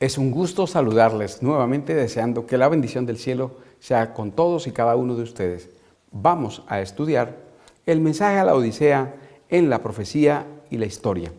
Es un gusto saludarles nuevamente, deseando que la bendición del cielo sea con todos y cada uno de ustedes. Vamos a estudiar el mensaje a la Odisea en la profecía y la historia.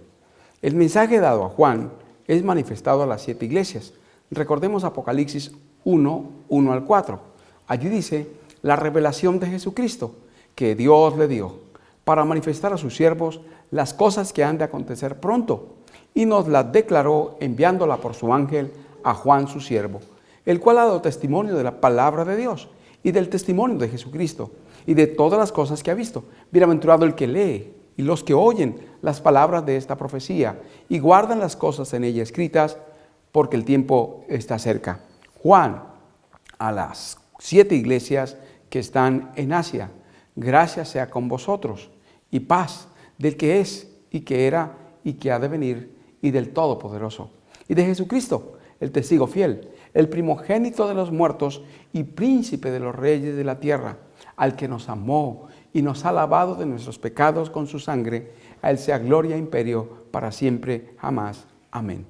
El mensaje dado a Juan es manifestado a las 7 iglesias. Recordemos Apocalipsis 1, 1 al 4. Allí dice la revelación de Jesucristo que Dios le dio para manifestar a sus siervos las cosas que han de acontecer pronto, y nos las declaró enviándola por su ángel a Juan su siervo, el cual ha dado testimonio de la palabra de Dios y del testimonio de Jesucristo y de todas las cosas que ha visto. Bienaventurado el que lee y los que oyen las palabras de esta profecía y guardan las cosas en ella escritas, porque el tiempo está cerca. Juan, a las 7 iglesias que están en Asia: gracia sea con vosotros y paz del que es y que era y que ha de venir, y del Todopoderoso, y de Jesucristo, el testigo fiel, el primogénito de los muertos y príncipe de los reyes de la tierra, al que nos amó y nos ha lavado de nuestros pecados con su sangre. A él sea gloria e imperio para siempre, jamás. Amén.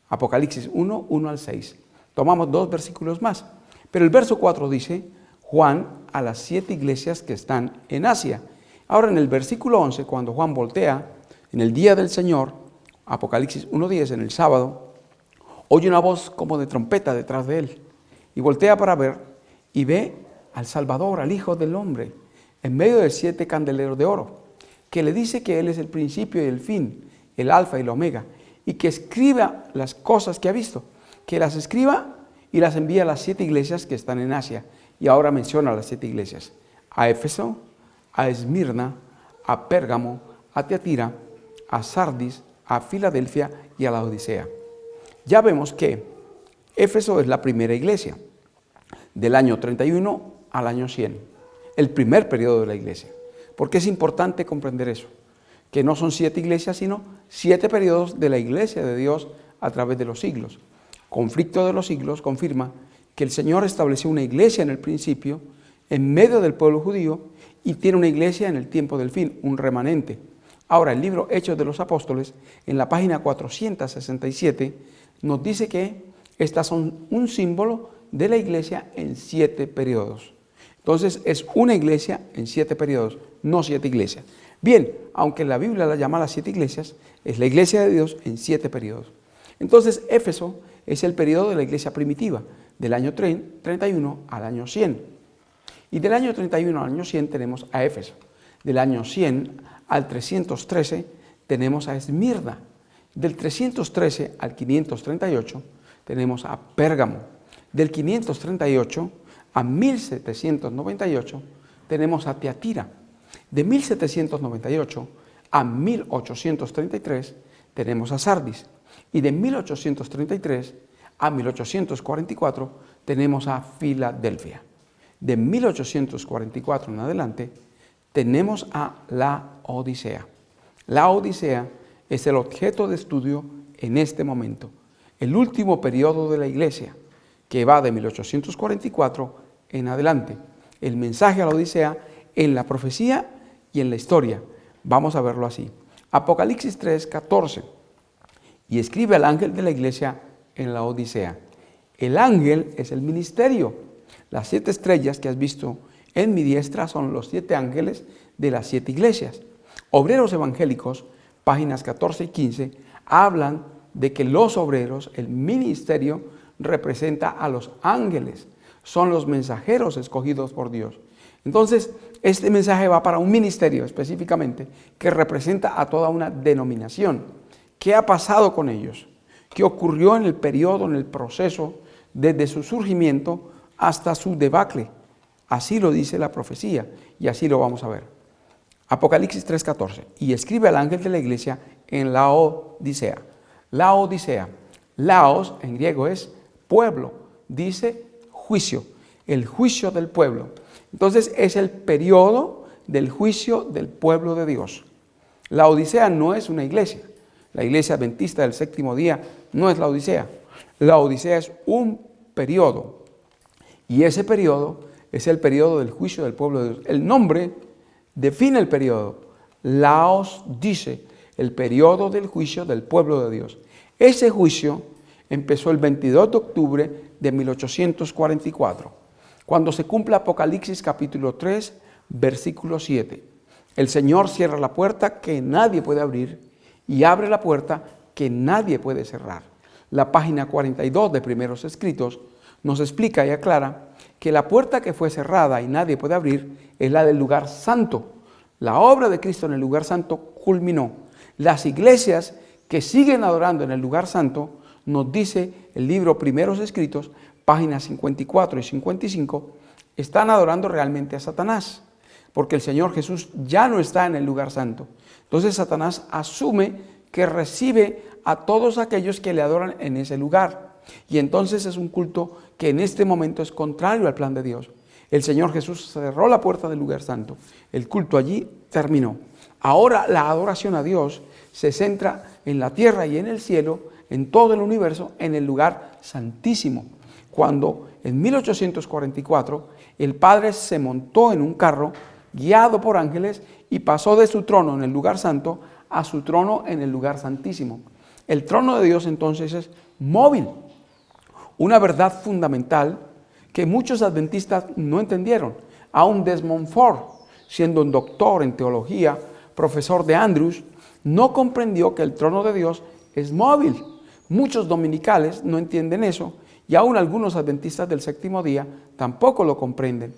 Apocalipsis 1, 1 al 6. Tomamos 2 versículos más, pero el verso 4 dice: Juan a las 7 iglesias que están en Asia. Ahora, en el versículo 11, cuando Juan voltea en el día del Señor, Apocalipsis 1:10, en el sábado, oye una voz como de trompeta detrás de él, y voltea para ver, y ve al Salvador, al Hijo del Hombre, en medio de 7 candeleros de oro, que le dice que él es el principio y el fin, el alfa y el omega, y que escriba las cosas que ha visto, que las escriba y las envía a las 7 iglesias que están en Asia. Y ahora menciona a las 7 iglesias: a Éfeso, a Esmirna, a Pérgamo, a Tiatira, a Sardis, a Filadelfia y a la Odisea. Ya vemos que Éfeso es la primera iglesia, del año 31 al año 100, el primer periodo de la iglesia. Porque es importante comprender eso, que no son 7 iglesias, sino 7 periodos de la iglesia de Dios a través de los siglos. Conflicto de los siglos confirma que el Señor estableció una iglesia en el principio, en medio del pueblo judío, y tiene una iglesia en el tiempo del fin, un remanente. Ahora, el libro Hechos de los Apóstoles, en la página 467, nos dice que estas son un símbolo de la iglesia en 7 periodos. Entonces, es una iglesia en 7 periodos, no 7 iglesias. Bien, aunque la Biblia la llama las 7 iglesias, es la iglesia de Dios en 7 periodos. Entonces, Éfeso es el periodo de la iglesia primitiva, del año 31 al año 100. Y del año 31 al año 100 tenemos a Éfeso. Del año 100 al 313 tenemos a Esmirna. Del 313 al 538 tenemos a Pérgamo. Del 538 a 1798 tenemos a Tiatira. De 1798 a 1833 tenemos a Sardis. Y de 1833 a 1844 tenemos a Filadelfia. De 1844 en adelante tenemos a la Odisea. La Odisea es el objeto de estudio en este momento, el último periodo de la iglesia, que va de 1844 en adelante. El mensaje a la Odisea en la profecía y en la historia. Vamos a verlo así. Apocalipsis 3:14. Y escribe al ángel de la iglesia en la Odisea. El ángel es el ministerio. Las 7 estrellas que has visto en mi diestra son los 7 ángeles de las 7 iglesias. Obreros evangélicos, páginas 14 y 15, hablan de que los obreros, el ministerio, representa a los ángeles. Son los mensajeros escogidos por Dios. Entonces, este mensaje va para un ministerio específicamente que representa a toda una denominación. ¿Qué ha pasado con ellos? ¿Qué ocurrió en el periodo, en el proceso, desde su surgimiento hasta su debacle? Así lo dice la profecía y así lo vamos a ver. Apocalipsis 3:14. Y escribe al ángel de la iglesia en la Odisea. La Odisea. Laos en griego es pueblo. Dice juicio. El juicio del pueblo. Entonces es el periodo del juicio del pueblo de Dios. La Odisea no es una iglesia. La iglesia adventista del séptimo día no es la Odisea. La Odisea es un periodo. Y ese periodo es el periodo del juicio del pueblo de Dios. El nombre define el periodo. Laos dice el periodo del juicio del pueblo de Dios. Ese juicio empezó el 22 de octubre de 1844, cuando se cumple Apocalipsis capítulo 3, versículo 7. El Señor cierra la puerta que nadie puede abrir y abre la puerta que nadie puede cerrar. La página 42 de Primeros Escritos nos explica y aclara que la puerta que fue cerrada y nadie puede abrir es la del lugar santo. La obra de Cristo en el lugar santo culminó. Las iglesias que siguen adorando en el lugar santo, nos dice el libro Primeros Escritos, páginas 54 y 55, están adorando realmente a Satanás, porque el Señor Jesús ya no está en el lugar santo. Entonces Satanás asume que recibe a todos aquellos que le adoran en ese lugar. Y entonces es un culto que en este momento es contrario al plan de Dios. El Señor Jesús cerró la puerta del lugar santo. El culto allí terminó. Ahora la adoración a Dios se centra en la tierra y en el cielo, en todo el universo, en el lugar santísimo. Cuando en 1844 el Padre se montó en un carro guiado por ángeles y pasó de su trono en el lugar santo a su trono en el lugar santísimo. El trono de Dios entonces es móvil. Una verdad fundamental que muchos adventistas no entendieron. Aún Desmond Ford, siendo un doctor en teología, profesor de Andrews, no comprendió que el trono de Dios es móvil. Muchos dominicales no entienden eso y aún algunos adventistas del séptimo día tampoco lo comprenden.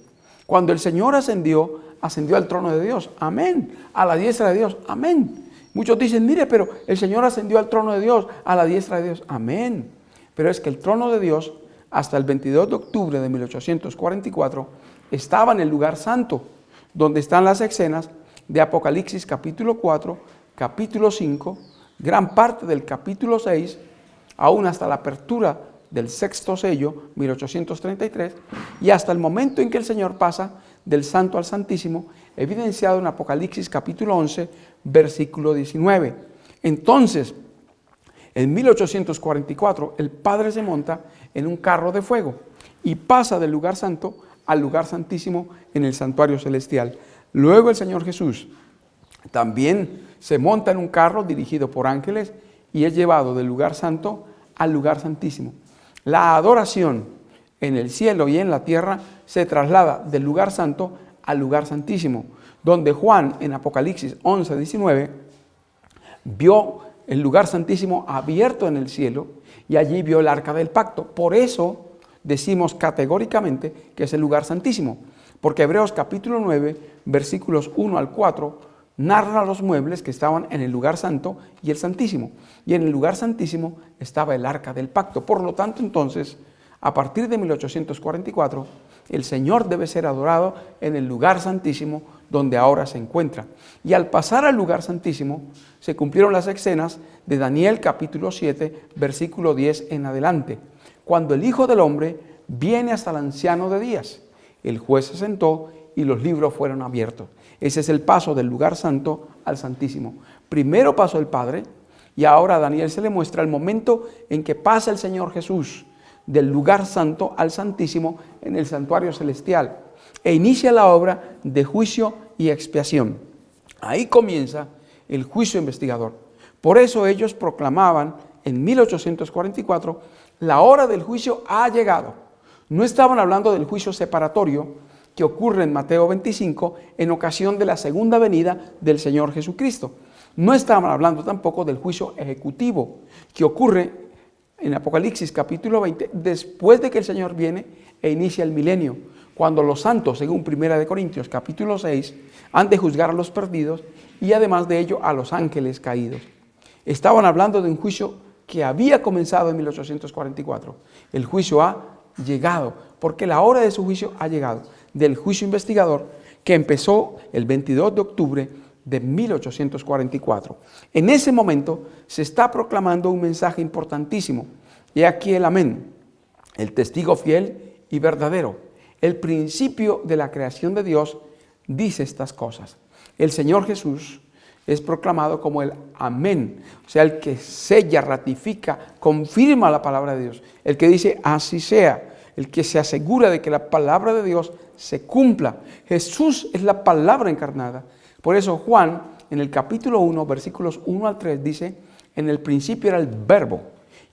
Cuando el Señor ascendió al trono de Dios, amén, a la diestra de Dios, amén. Muchos dicen, mire, pero el Señor ascendió al trono de Dios, a la diestra de Dios, amén. Pero es que el trono de Dios, hasta el 22 de octubre de 1844, estaba en el lugar santo, donde están las escenas de Apocalipsis capítulo 4, capítulo 5, gran parte del capítulo 6, aún hasta la apertura del sexto sello, 1833, y hasta el momento en que el Señor pasa del santo al santísimo, evidenciado en Apocalipsis capítulo 11, versículo 19. Entonces, en 1844, el Padre se monta en un carro de fuego y pasa del lugar santo al lugar santísimo en el santuario celestial. Luego el Señor Jesús también se monta en un carro dirigido por ángeles y es llevado del lugar santo al lugar santísimo. La adoración en el cielo y en la tierra se traslada del lugar santo al lugar santísimo, donde Juan en Apocalipsis 11, 19 vio el lugar santísimo abierto en el cielo y allí vio el arca del pacto. Por eso decimos categóricamente que es el lugar santísimo, porque Hebreos capítulo 9, versículos 1 al 4, narra los muebles que estaban en el lugar santo y el santísimo. Y en el lugar santísimo estaba el arca del pacto. Por lo tanto, entonces, a partir de 1844, el Señor debe ser adorado en el lugar santísimo donde ahora se encuentra. Y al pasar al lugar santísimo, se cumplieron las escenas de Daniel capítulo 7, versículo 10 en adelante. Cuando el Hijo del Hombre viene hasta el anciano de días, el juez se sentó y los libros fueron abiertos. Ese es el paso del lugar santo al santísimo. Primero pasó el Padre y ahora a Daniel se le muestra el momento en que pasa el Señor Jesús del lugar santo al santísimo en el santuario celestial e inicia la obra de juicio y expiación. Ahí comienza el juicio investigador. Por eso ellos proclamaban en 1844, la hora del juicio ha llegado. No estaban hablando del juicio separatorio que ocurre en Mateo 25 en ocasión de la segunda venida del Señor Jesucristo. No estaban hablando tampoco del juicio ejecutivo que ocurre en Apocalipsis capítulo 20 después de que el Señor viene e inicia el milenio, cuando los santos, según 1 Corintios capítulo 6, han de juzgar a los perdidos y además de ello a los ángeles caídos. Estaban hablando de un juicio que había comenzado en 1844. El juicio ha llegado, porque la hora de su juicio ha llegado, del juicio investigador que empezó el 22 de octubre de 1844. En ese momento se está proclamando un mensaje importantísimo. He aquí el amén, el testigo fiel y verdadero. El principio de la creación de Dios dice estas cosas. El Señor Jesús es proclamado como el amén, o sea, el que sella, ratifica, confirma la palabra de Dios, el que dice así sea, el que se asegura de que la palabra de Dios se cumpla. Jesús es la palabra encarnada. Por eso Juan, en el capítulo 1, versículos 1 al 3, dice, en el principio era el verbo,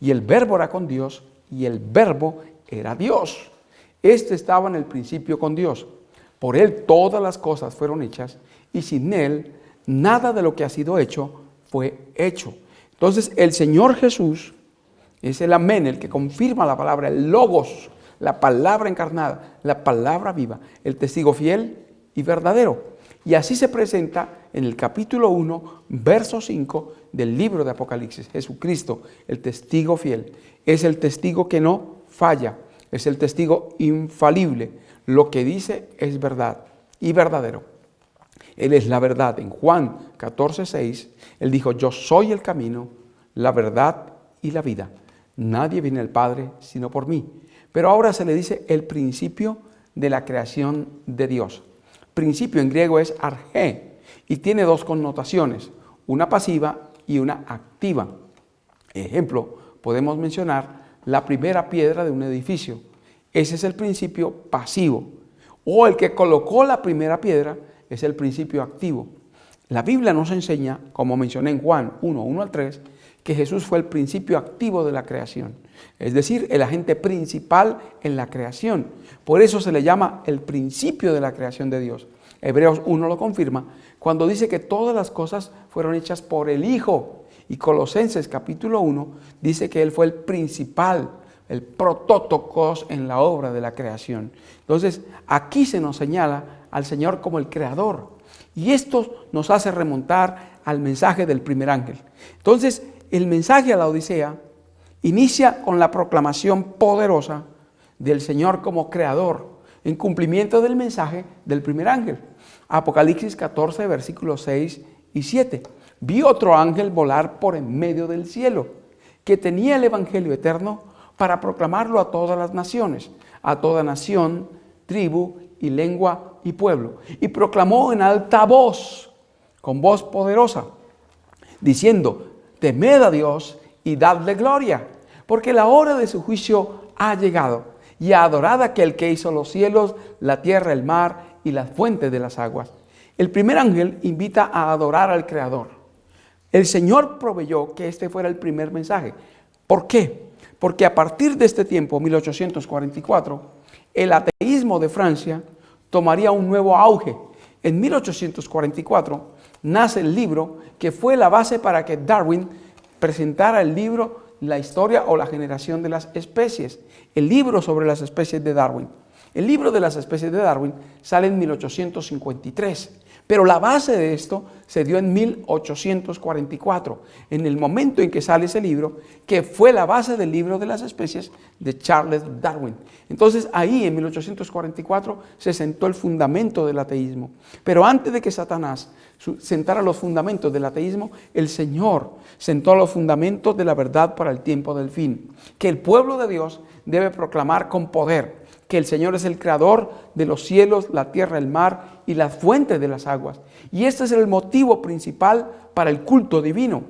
Y el verbo era con Dios, y el verbo era Dios. Este estaba en el principio con Dios. Por él todas las cosas fueron hechas, y sin él nada de lo que ha sido hecho fue hecho. Entonces el Señor Jesús es el amén, el que confirma la palabra, el logos, la palabra encarnada, la palabra viva, el testigo fiel y verdadero. Y así se presenta en el capítulo 1, verso 5 del libro de Apocalipsis. Jesucristo, el testigo fiel, es el testigo que no falla, es el testigo infalible. Lo que dice es verdad y verdadero. Él es la verdad. En Juan 14:6, Él dijo, yo soy el camino, la verdad y la vida. Nadie viene al Padre sino por mí. Pero ahora se le dice el principio de la creación de Dios. Principio en griego es arché y tiene dos connotaciones, una pasiva y una activa. Ejemplo, podemos mencionar la primera piedra de un edificio. Ese es el principio pasivo. O el que colocó la primera piedra es el principio activo. La Biblia nos enseña, como mencioné en Juan 1 al 3, que Jesús fue el principio activo de la creación. Es decir, el agente principal en la creación. Por eso se le llama el principio de la creación de Dios. Hebreos 1 lo confirma cuando dice que todas las cosas fueron hechas por el Hijo. Y Colosenses capítulo 1 dice que Él fue el principal, el protótocos en la obra de la creación. Entonces, aquí se nos señala al Señor como el creador. Y esto nos hace remontar al mensaje del primer ángel. Entonces, el mensaje a la Odisea inicia con la proclamación poderosa del Señor como creador, en cumplimiento del mensaje del primer ángel. Apocalipsis 14, versículos 6 y 7. Vi otro ángel volar por en medio del cielo, que tenía el evangelio eterno para proclamarlo a todas las naciones, a toda nación, tribu y lengua y pueblo. Y proclamó en alta voz, con voz poderosa, diciendo, temed a Dios y dadle gloria, porque la hora de su juicio ha llegado, y adorad a aquel que hizo los cielos, la tierra, el mar y las fuentes de las aguas. El primer ángel invita a adorar al Creador. El Señor proveyó que este fuera el primer mensaje. ¿Por qué? Porque a partir de este tiempo, 1844, el ateísmo de Francia tomaría un nuevo auge. En 1844 nace el libro que fue la base para que Darwin presentara el libro La historia o la generación de las especies, el libro sobre las especies de Darwin. El libro de las especies de Darwin sale en 1853, pero la base de esto se dio en 1844, en el momento en que sale ese libro, que fue la base del libro de las especies de Charles Darwin. Entonces ahí en 1844 se sentó el fundamento del ateísmo. Pero antes de que Satanás sentara los fundamentos del ateísmo, el Señor sentó los fundamentos de la verdad para el tiempo del fin, que el pueblo de Dios debe proclamar con poder, que el Señor es el creador de los cielos, la tierra, el mar y las fuentes de las aguas. Y este es el motivo principal para el culto divino.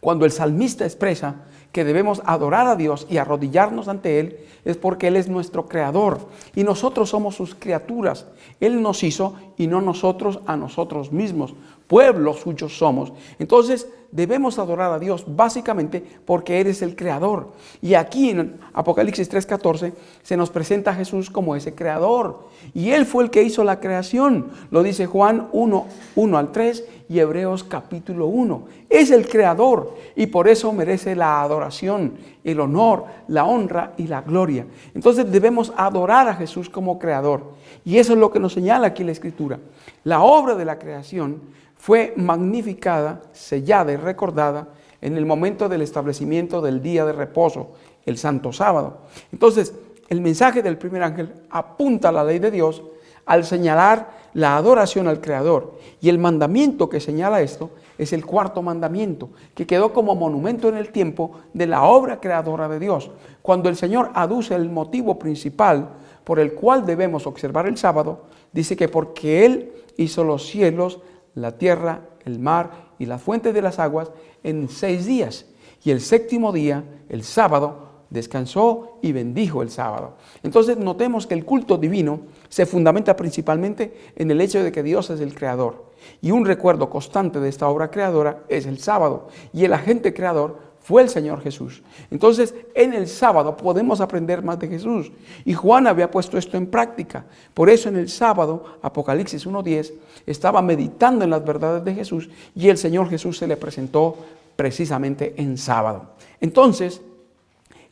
Cuando el salmista expresa que debemos adorar a Dios y arrodillarnos ante Él, es porque Él es nuestro creador y nosotros somos sus criaturas. Él nos hizo y no nosotros a nosotros mismos. Pueblos suyos somos. Entonces debemos adorar a Dios básicamente porque Él es el creador. Y aquí en Apocalipsis 3:14 se nos presenta a Jesús como ese creador. Y Él fue el que hizo la creación. Lo dice Juan 1 al 3 y Hebreos capítulo 1. Es el creador y por eso merece la adoración, el honor, la honra y la gloria. Entonces debemos adorar a Jesús como creador. Y eso es lo que nos señala aquí la Escritura. La obra de la creación fue magnificada, sellada y recordada en el momento del establecimiento del día de reposo, el Santo Sábado. Entonces, el mensaje del primer ángel apunta a la ley de Dios al señalar la adoración al Creador. Y el mandamiento que señala esto es el cuarto mandamiento, que quedó como monumento en el tiempo de la obra creadora de Dios. Cuando el Señor aduce el motivo principal por el cual debemos observar el sábado, dice que porque Él hizo los cielos, la tierra, el mar y las fuentes de las aguas en 6 días. Y el séptimo día, el sábado, descansó y bendijo el sábado. Entonces notemos que el culto divino se fundamenta principalmente en el hecho de que Dios es el creador. Y un recuerdo constante de esta obra creadora es el sábado. Y el agente creador fue el Señor Jesús. Entonces, en el sábado podemos aprender más de Jesús. Y Juan había puesto esto en práctica. Por eso en el sábado, Apocalipsis 1:10, estaba meditando en las verdades de Jesús y el Señor Jesús se le presentó precisamente en sábado. Entonces,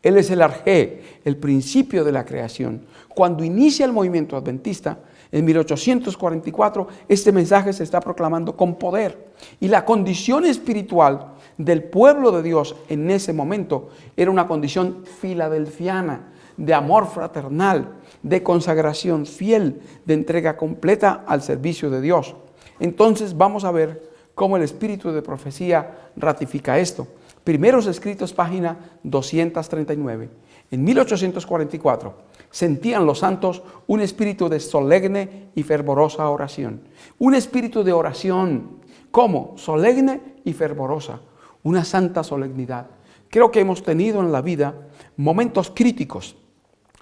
Él es el arjé, el principio de la creación. Cuando inicia el movimiento adventista, en 1844, este mensaje se está proclamando con poder. Y la condición espiritual del pueblo de Dios en ese momento era una condición filadelfiana, de amor fraternal, de consagración fiel, de entrega completa al servicio de Dios. Entonces vamos a ver cómo el espíritu de profecía ratifica esto. Primeros Escritos, página 239. En 1844 sentían los santos un espíritu de solemne y fervorosa oración. Un espíritu de oración, ¿cómo? Solemne y fervorosa. Una santa solemnidad. Creo que hemos tenido en la vida momentos críticos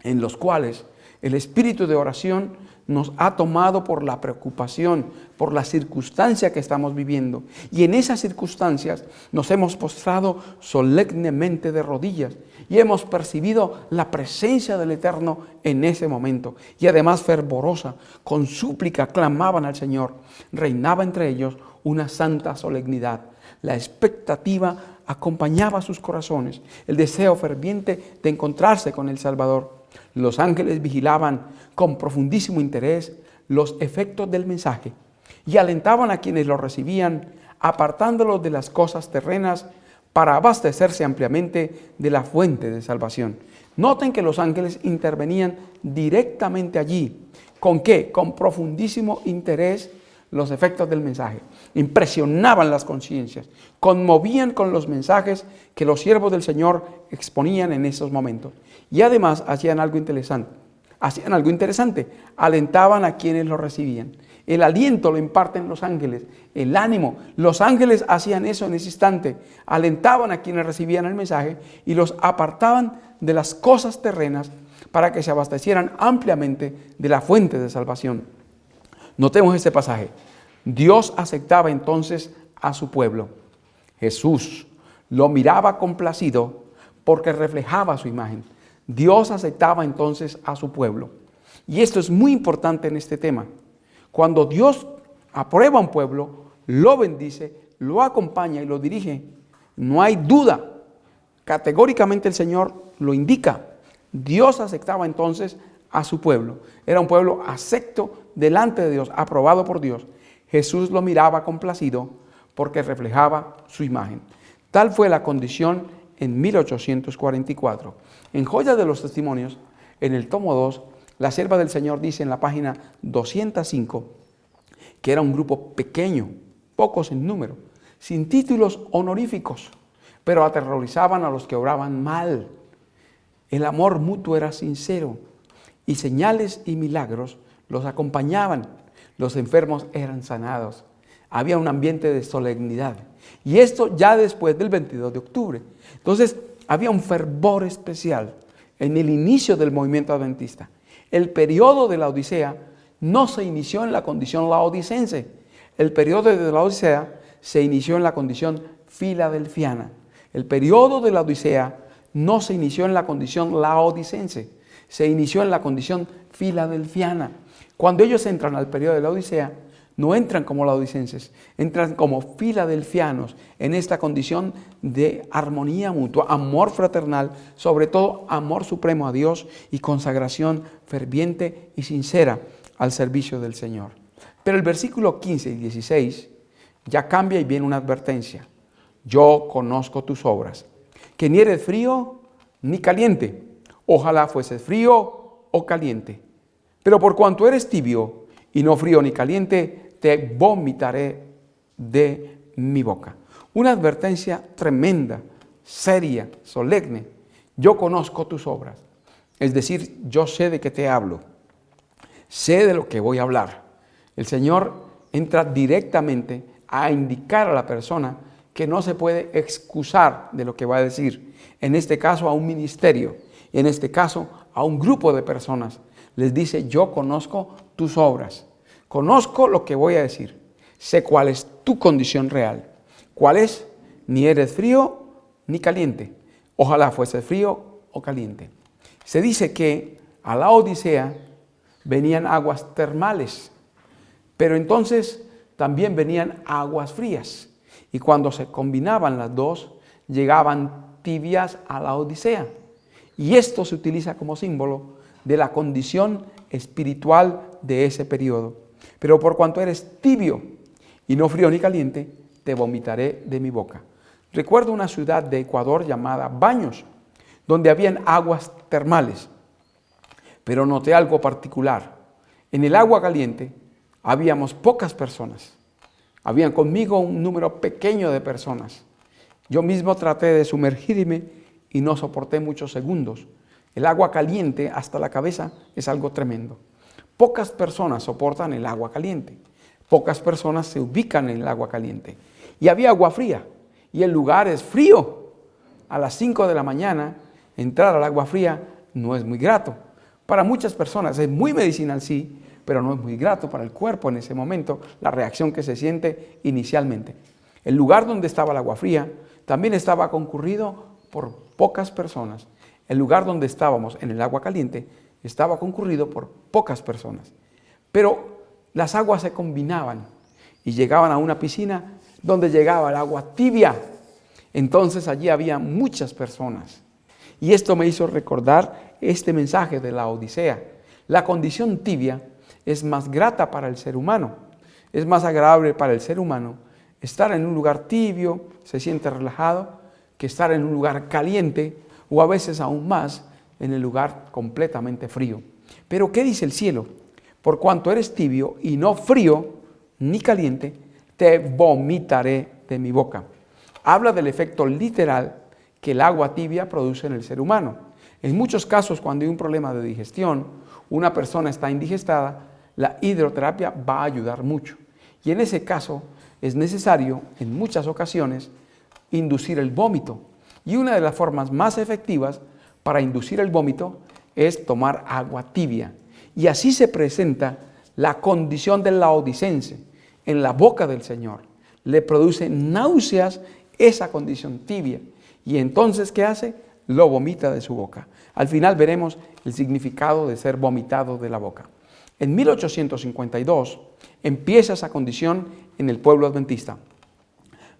en los cuales el espíritu de oración nos ha tomado por la preocupación, por la circunstancia que estamos viviendo. Y en esas circunstancias nos hemos postrado solemnemente de rodillas y hemos percibido la presencia del Eterno en ese momento. Y además fervorosa, con súplica, clamaban al Señor. Reinaba entre ellos una santa solemnidad. La expectativa acompañaba sus corazones, el deseo ferviente de encontrarse con el Salvador. Los ángeles vigilaban con profundísimo interés los efectos del mensaje y alentaban a quienes lo recibían, apartándolos de las cosas terrenas para abastecerse ampliamente de la fuente de salvación. Noten que los ángeles intervenían directamente allí. ¿Con qué? Con profundísimo interés los efectos del mensaje. Impresionaban las conciencias, conmovían con los mensajes que los siervos del Señor exponían en esos momentos. Y además hacían algo interesante. Alentaban a quienes lo recibían. El aliento lo imparten los ángeles, el ánimo. Los ángeles hacían eso en ese instante. Alentaban a quienes recibían el mensaje y los apartaban de las cosas terrenas para que se abastecieran ampliamente de la fuente de salvación. Notemos este pasaje. Dios aceptaba entonces a su pueblo. Jesús lo miraba complacido porque reflejaba su imagen. Dios aceptaba entonces a su pueblo. Y esto es muy importante en este tema. Cuando Dios aprueba a un pueblo, lo bendice, lo acompaña y lo dirige, no hay duda. Categóricamente el Señor lo indica. Dios aceptaba entonces a su pueblo. Era un pueblo acepto delante de Dios, aprobado por Dios. Jesús lo miraba complacido porque reflejaba su imagen. Tal fue la condición en 1844. En Joyas de los Testimonios, en el tomo 2, la sierva del Señor dice en la página 205 que era un grupo pequeño, pocos en número, sin títulos honoríficos, pero aterrorizaban a los que obraban mal. El amor mutuo era sincero y señales y milagros los acompañaban. Los enfermos eran sanados. Había un ambiente de solemnidad. Y esto ya después del 22 de octubre. Entonces, había un fervor especial en el inicio del movimiento adventista. El periodo de la Odisea no se inició en la condición laodicense. El periodo de la Odisea se inició en la condición filadelfiana. El periodo de la Odisea no se inició en la condición laodicense. Se inició en la condición filadelfiana. Cuando ellos entran al periodo de la Odisea, no entran como laodicenses, entran como filadelfianos en esta condición de armonía mutua, amor fraternal, sobre todo amor supremo a Dios y consagración ferviente y sincera al servicio del Señor. Pero el versículo 15 y 16 ya cambia y viene una advertencia. Yo conozco tus obras, que ni eres frío ni caliente. Ojalá fueses frío o caliente. Pero por cuanto eres tibio y no frío ni caliente, te vomitaré de mi boca. Una advertencia tremenda, seria, solemne. Yo conozco tus obras. Es decir, yo sé de qué te hablo. Sé de lo que voy a hablar. El Señor entra directamente a indicar a la persona que no se puede excusar de lo que va a decir. En este caso a un ministerio, en este caso a un grupo de personas. Les dice, yo conozco tus obras. Conozco lo que voy a decir. Sé cuál es tu condición real. ¿Cuál es? Ni eres frío ni caliente. Ojalá fuese frío o caliente. Se dice que a la Odisea venían aguas termales, pero entonces también venían aguas frías. Y cuando se combinaban las dos, llegaban tibias a la Odisea. Y esto se utiliza como símbolo de la condición espiritual de ese periodo. Pero por cuanto eres tibio y no frío ni caliente, te vomitaré de mi boca. Recuerdo una ciudad de Ecuador llamada Baños, donde habían aguas termales. Pero noté algo particular. En el agua caliente habíamos pocas personas. Habían conmigo un número pequeño de personas. Yo mismo traté de sumergirme y no soporté muchos segundos. El agua caliente hasta la cabeza es algo tremendo. Pocas personas soportan el agua caliente. Pocas personas se ubican en el agua caliente. Y había agua fría. Y el lugar es frío. A las 5 de la mañana, entrar al agua fría no es muy grato. Para muchas personas es muy medicinal, sí, pero no es muy grato para el cuerpo en ese momento, la reacción que se siente inicialmente. El lugar donde estaba el agua fría también estaba concurrido por pocas personas. El lugar donde estábamos en el agua caliente estaba concurrido por pocas personas. Pero las aguas se combinaban y llegaban a una piscina donde llegaba el agua tibia. Entonces allí había muchas personas. Y esto me hizo recordar este mensaje de la Odisea. La condición tibia es más grata para el ser humano. Es más agradable para el ser humano estar en un lugar tibio, se siente relajado, que estar en un lugar caliente o a veces aún más en el lugar completamente frío. Pero ¿qué dice el cielo? Por cuanto eres tibio y no frío ni caliente, te vomitaré de mi boca. Habla del efecto literal que el agua tibia produce en el ser humano. En muchos casos, cuando hay un problema de digestión, una persona está indigestada, la hidroterapia va a ayudar mucho. Y en ese caso es necesario, en muchas ocasiones, inducir el vómito. Y una de las formas más efectivas para inducir el vómito es tomar agua tibia. Y así se presenta la condición del laodicense en la boca del Señor. Le produce náuseas esa condición tibia. Y entonces, ¿qué hace? Lo vomita de su boca. Al final veremos el significado de ser vomitado de la boca. En 1852 empieza esa condición en el pueblo adventista.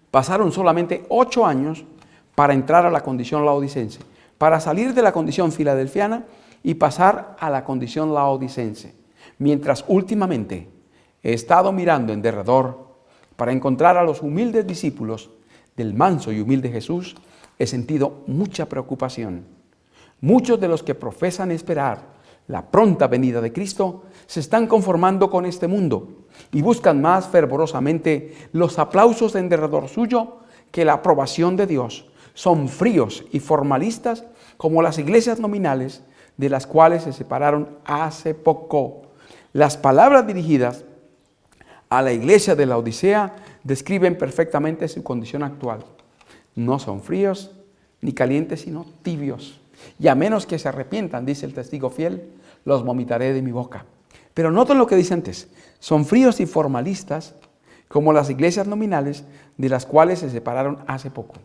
Pasaron solamente 8 años para entrar a la condición laodicense, para salir de la condición filadelfiana y pasar a la condición laodicense. Mientras últimamente he estado mirando en derredor para encontrar a los humildes discípulos del manso y humilde Jesús, he sentido mucha preocupación. Muchos de los que profesan esperar la pronta venida de Cristo se están conformando con este mundo y buscan más fervorosamente los aplausos en derredor suyo que la aprobación de Dios. Son fríos y formalistas como las iglesias nominales de las cuales se separaron hace poco. Las palabras dirigidas a la iglesia de la Odisea describen perfectamente su condición actual. No son fríos ni calientes, sino tibios. Y a menos que se arrepientan, dice el testigo fiel, los vomitaré de mi boca. Pero noten lo que dice antes. Son fríos y formalistas como las iglesias nominales de las cuales se separaron hace poco.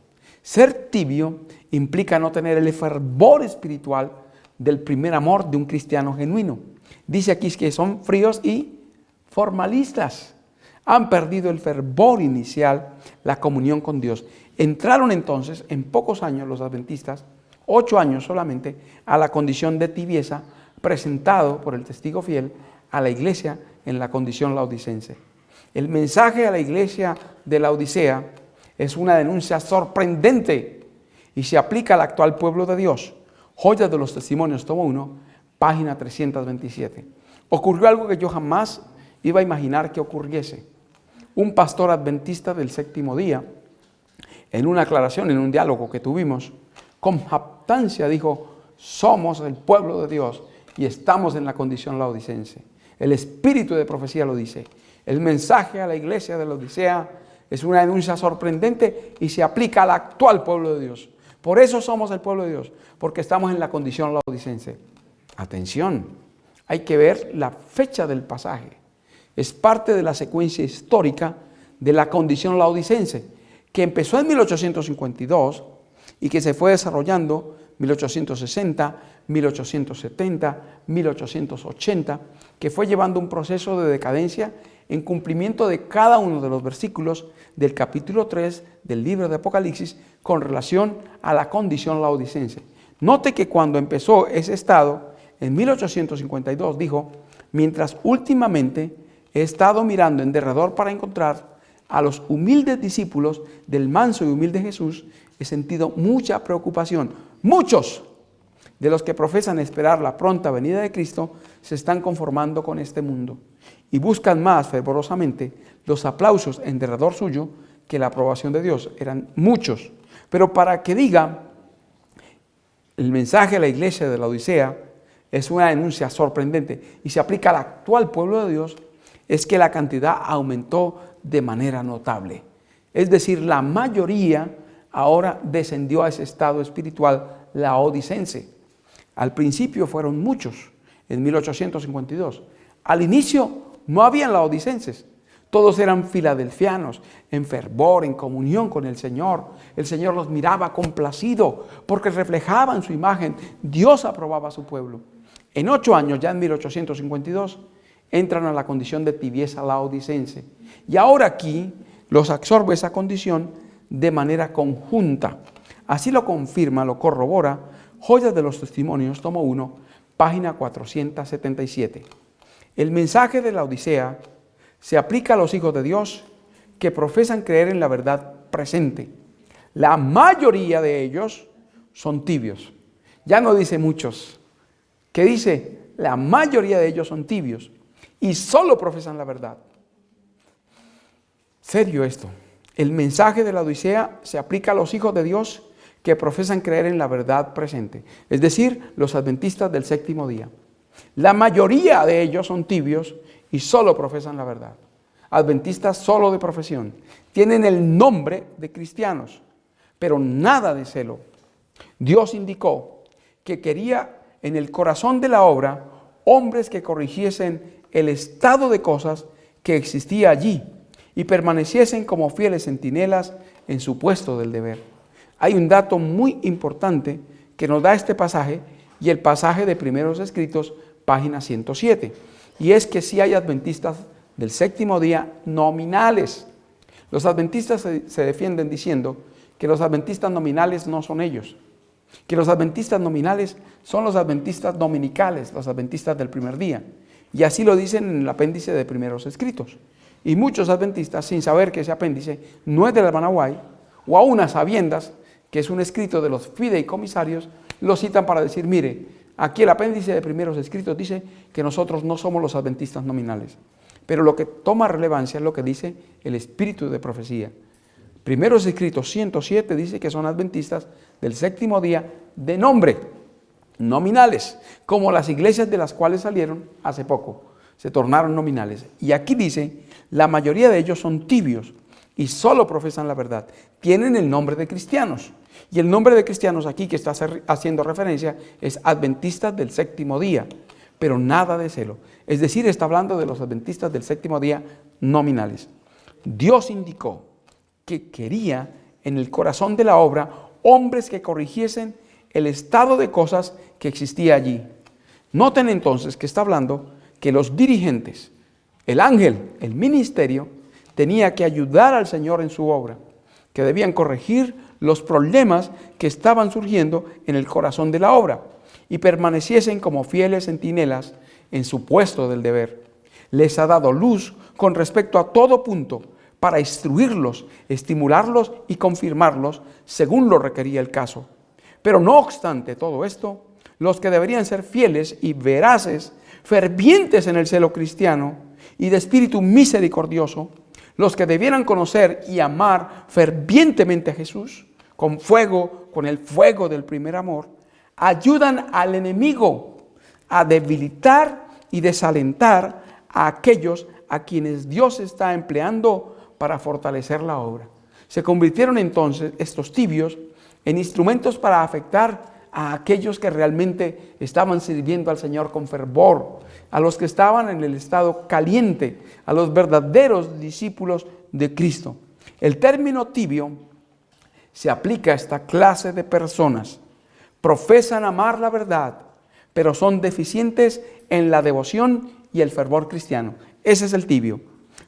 Ser tibio implica no tener el fervor espiritual del primer amor de un cristiano genuino. Dice aquí que son fríos y formalistas. Han perdido el fervor inicial, la comunión con Dios. Entraron entonces, en pocos años, los adventistas, 8 años solamente, a la condición de tibieza, presentado por el testigo fiel a la iglesia en la condición laodicense. El mensaje a la iglesia de la Odisea es una denuncia sorprendente y se aplica al actual pueblo de Dios. Joyas de los Testimonios, tomo 1, página 327. Ocurrió algo que yo jamás iba a imaginar que ocurriese. Un pastor adventista del séptimo día, en una aclaración, en un diálogo que tuvimos, con jactancia dijo: somos el pueblo de Dios y estamos en la condición laodicense. El espíritu de profecía lo dice. El mensaje a la iglesia de la Odisea es una denuncia sorprendente y se aplica al actual pueblo de Dios. Por eso somos el pueblo de Dios, porque estamos en la condición laodicense. Atención, hay que ver la fecha del pasaje. Es parte de la secuencia histórica de la condición laodicense, que empezó en 1852 y que se fue desarrollando 1860, 1870, 1880, que fue llevando un proceso de decadencia en cumplimiento de cada uno de los versículos del capítulo 3 del libro de Apocalipsis con relación a la condición laodicense. Note que cuando empezó ese estado, en 1852 dijo: mientras últimamente he estado mirando en derredor para encontrar a los humildes discípulos del manso y humilde Jesús, he sentido mucha preocupación. Muchos de los que profesan esperar la pronta venida de Cristo se están conformando con este mundo y buscan más fervorosamente los aplausos en derredor suyo que la aprobación de Dios. Eran muchos. Pero para que diga el mensaje a la iglesia de la Odisea, es una denuncia sorprendente y se aplica al actual pueblo de Dios, es que la cantidad aumentó de manera notable. Es decir, la mayoría ahora descendió a ese estado espiritual laodicense. Al principio fueron muchos, en 1852. Al inicio no habían laodicenses. Todos eran filadelfianos, en fervor, en comunión con el Señor. El Señor los miraba complacido porque reflejaban su imagen. Dios aprobaba a su pueblo. En 8 años, ya en 1852, entran a la condición de tibieza laodicense. Y ahora aquí los absorbe esa condición de manera conjunta. Así lo confirma, lo corrobora Joyas de los Testimonios, tomo 1, página 477. El mensaje de la Odisea se aplica a los hijos de Dios que profesan creer en la verdad presente. La mayoría de ellos son tibios. Ya no dice muchos. ¿Qué dice? La mayoría de ellos son tibios y solo profesan la verdad. Serio esto. El mensaje de la Odisea se aplica a los hijos de Dios que profesan creer en la verdad presente, es decir, los adventistas del séptimo día. La mayoría de ellos son tibios y solo profesan la verdad. Adventistas solo de profesión. Tienen el nombre de cristianos, pero nada de celo. Dios indicó que quería en el corazón de la obra hombres que corrigiesen el estado de cosas que existía allí y permaneciesen como fieles centinelas en su puesto del deber. Hay un dato muy importante que nos da este pasaje y el pasaje de Primeros Escritos, página 107. Y es que sí hay adventistas del séptimo día nominales. Los adventistas se defienden diciendo que los adventistas nominales no son ellos, que los adventistas nominales son los adventistas dominicales, los adventistas del primer día. Y así lo dicen en el apéndice de Primeros Escritos. Y muchos adventistas, sin saber que ese apéndice no es del Managuay, o aún a sabiendas que es un escrito de los fideicomisarios, lo citan para decir: mire, aquí el apéndice de Primeros Escritos dice que nosotros no somos los adventistas nominales. Pero lo que toma relevancia es lo que dice el espíritu de profecía. Primeros Escritos 107 dice que son adventistas del séptimo día de nombre, nominales, como las iglesias de las cuales salieron hace poco, se tornaron nominales. Y aquí dice, la mayoría de ellos son tibios y solo profesan la verdad. Tienen el nombre de cristianos. Y el nombre de cristianos aquí que está haciendo referencia es adventistas del séptimo día, pero nada de celo. Es decir, está hablando de los adventistas del séptimo día nominales. Dios indicó que quería en el corazón de la obra hombres que corrigiesen el estado de cosas que existía allí. Noten entonces que está hablando que los dirigentes, el ángel, el ministerio, tenía que ayudar al Señor en su obra, que debían corregir los problemas que estaban surgiendo en el corazón de la obra y permaneciesen como fieles centinelas en su puesto del deber. Les ha dado luz con respecto a todo punto para instruirlos, estimularlos y confirmarlos según lo requería el caso. Pero no obstante todo esto, los que deberían ser fieles y veraces, fervientes en el celo cristiano y de espíritu misericordioso, los que debieran conocer y amar fervientemente a Jesús, con fuego, con el fuego del primer amor, ayudan al enemigo a debilitar y desalentar a aquellos a quienes Dios está empleando para fortalecer la obra. Se convirtieron entonces estos tibios en instrumentos para afectar a aquellos que realmente estaban sirviendo al Señor con fervor, a los que estaban en el estado caliente, a los verdaderos discípulos de Cristo. El término tibio se aplica a esta clase de personas. Profesan amar la verdad, pero son deficientes en la devoción y el fervor cristiano. Ese es el tibio.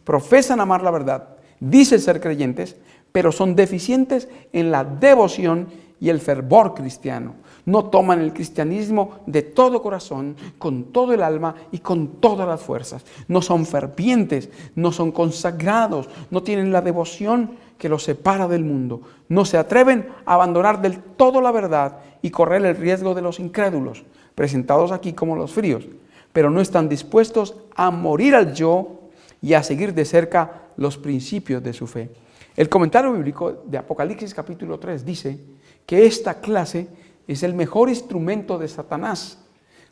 Profesan amar la verdad, dicen ser creyentes, pero son deficientes en la devoción y el fervor cristiano. No toman el cristianismo de todo corazón, con todo el alma y con todas las fuerzas. No son fervientes, no son consagrados, no tienen la devoción que los separa del mundo. No se atreven a abandonar del todo la verdad y correr el riesgo de los incrédulos, presentados aquí como los fríos, pero no están dispuestos a morir al yo y a seguir de cerca los principios de su fe. El comentario bíblico de Apocalipsis capítulo 3 dice que esta clase es el mejor instrumento de Satanás,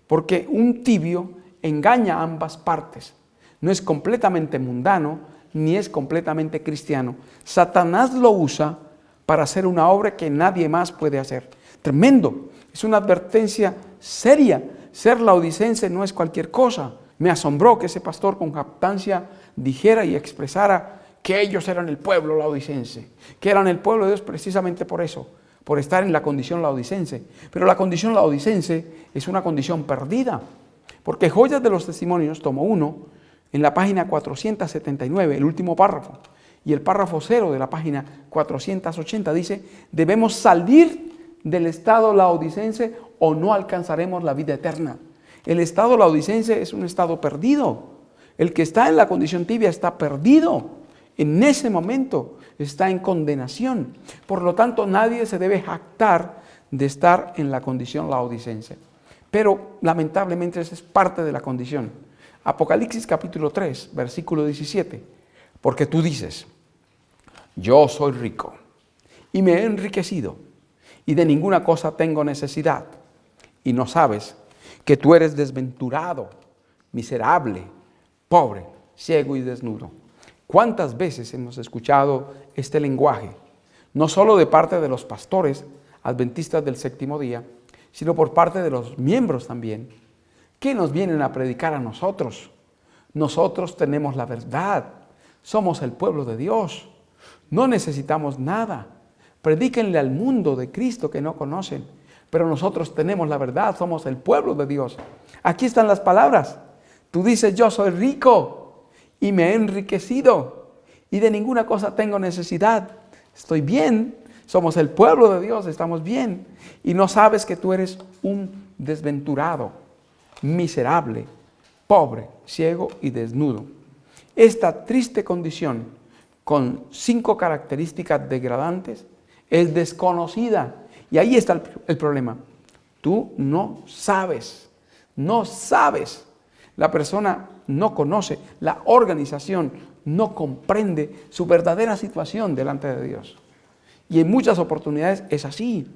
porque un tibio engaña a ambas partes. No es completamente mundano, ni es completamente cristiano. Satanás lo usa para hacer una obra que nadie más puede hacer. Tremendo. Es una advertencia seria. Ser laodicense no es cualquier cosa. Me asombró que ese pastor con jactancia dijera y expresara que ellos eran el pueblo laodicense, que eran el pueblo de Dios precisamente por eso, por estar en la condición laodicense. Pero la condición laodicense es una condición perdida, porque Joyas de los Testimonios, tomo 1, en la página 479, el último párrafo, y el párrafo 0 de la página 480 dice: debemos salir del estado laodicense o no alcanzaremos la vida eterna. El estado laodicense es un estado perdido. El que está en la condición tibia está perdido. En ese momento está en condenación. Por lo tanto, nadie se debe jactar de estar en la condición laodicense. Pero lamentablemente esa es parte de la condición. Apocalipsis capítulo 3, versículo 17. Porque tú dices: yo soy rico y me he enriquecido y de ninguna cosa tengo necesidad. Y no sabes que tú eres desventurado, miserable, pobre, ciego y desnudo. ¿Cuántas veces hemos escuchado este lenguaje? No solo de parte de los pastores adventistas del séptimo día, sino por parte de los miembros también. ¿Qué nos vienen a predicar a nosotros? Nosotros tenemos la verdad. Somos el pueblo de Dios. No necesitamos nada. Predíquenle al mundo de Cristo que no conocen. Pero nosotros tenemos la verdad. Somos el pueblo de Dios. Aquí están las palabras. Tú dices: yo soy rico y me he enriquecido y de ninguna cosa tengo necesidad. Estoy bien. Somos el pueblo de Dios. Estamos bien. Y no sabes que tú eres un desventurado, miserable, pobre, ciego y desnudo. Esta triste condición, con 5 características degradantes, es desconocida. Y ahí está el problema. Tú no sabes. La persona no conoce, la organización no comprende su verdadera situación delante de Dios. Y en muchas oportunidades es así.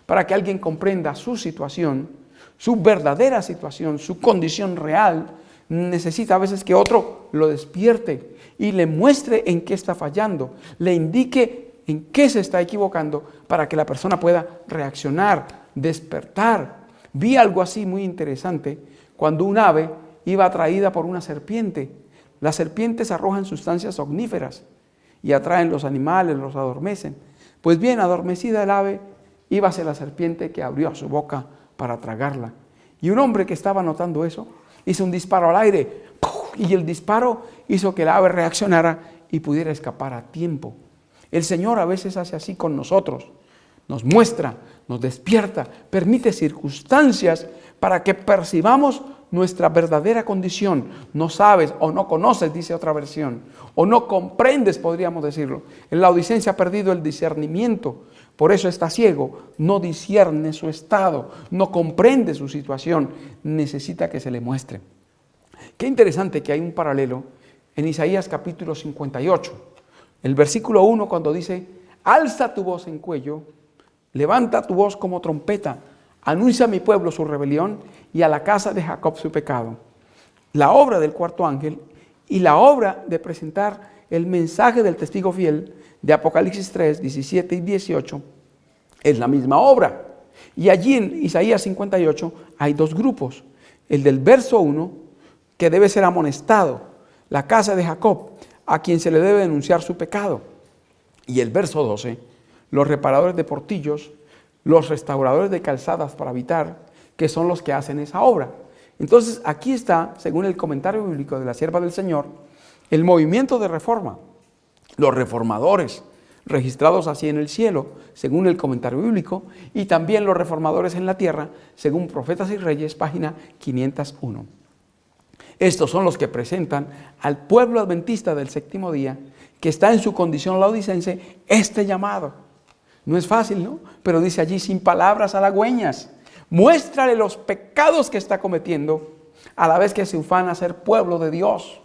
Para que alguien comprenda su situación, su verdadera situación, su condición real, necesita a veces que otro lo despierte y le muestre en qué está fallando, le indique en qué se está equivocando para que la persona pueda reaccionar, despertar. Vi algo así muy interesante cuando un ave iba atraída por una serpiente. Las serpientes arrojan sustancias omníferas y atraen los animales, los adormecen. Pues bien, adormecida el ave, iba hacia la serpiente que abrió su boca para tragarla. Y un hombre que estaba notando eso, hizo un disparo al aire, y el disparo hizo que el ave reaccionara y pudiera escapar a tiempo. El Señor a veces hace así con nosotros. Nos muestra, nos despierta, permite circunstancias para que percibamos nuestra verdadera condición. No sabes o no conoces, dice otra versión, o no comprendes, podríamos decirlo. En la Laodicencia ha perdido el discernimiento, por eso está ciego, no discierne su estado, no comprende su situación, necesita que se le muestre. Qué interesante que hay un paralelo en Isaías capítulo 58, el versículo 1, cuando dice: alza tu voz en cuello, levanta tu voz como trompeta, anuncia a mi pueblo su rebelión y a la casa de Jacob su pecado. La obra del cuarto ángel y la obra de presentar el mensaje del testigo fiel de Apocalipsis 3, 17 y 18 es la misma obra. Y allí en Isaías 58 hay 2 grupos. El del verso 1, que debe ser amonestado, la casa de Jacob, a quien se le debe denunciar su pecado. Y el verso 12, los reparadores de portillos, los restauradores de calzadas para habitar, que son los que hacen esa obra. Entonces aquí está, según el comentario bíblico de la sierva del Señor, el movimiento de reforma, los reformadores, registrados así en el cielo, según el comentario bíblico, y también los reformadores en la tierra, según Profetas y Reyes, página 501. Estos son los que presentan al pueblo adventista del séptimo día, que está en su condición laodicense, este llamado. No es fácil, ¿no? Pero dice allí, sin palabras halagüeñas, muéstrale los pecados que está cometiendo, a la vez que se ufana a ser pueblo de Dios.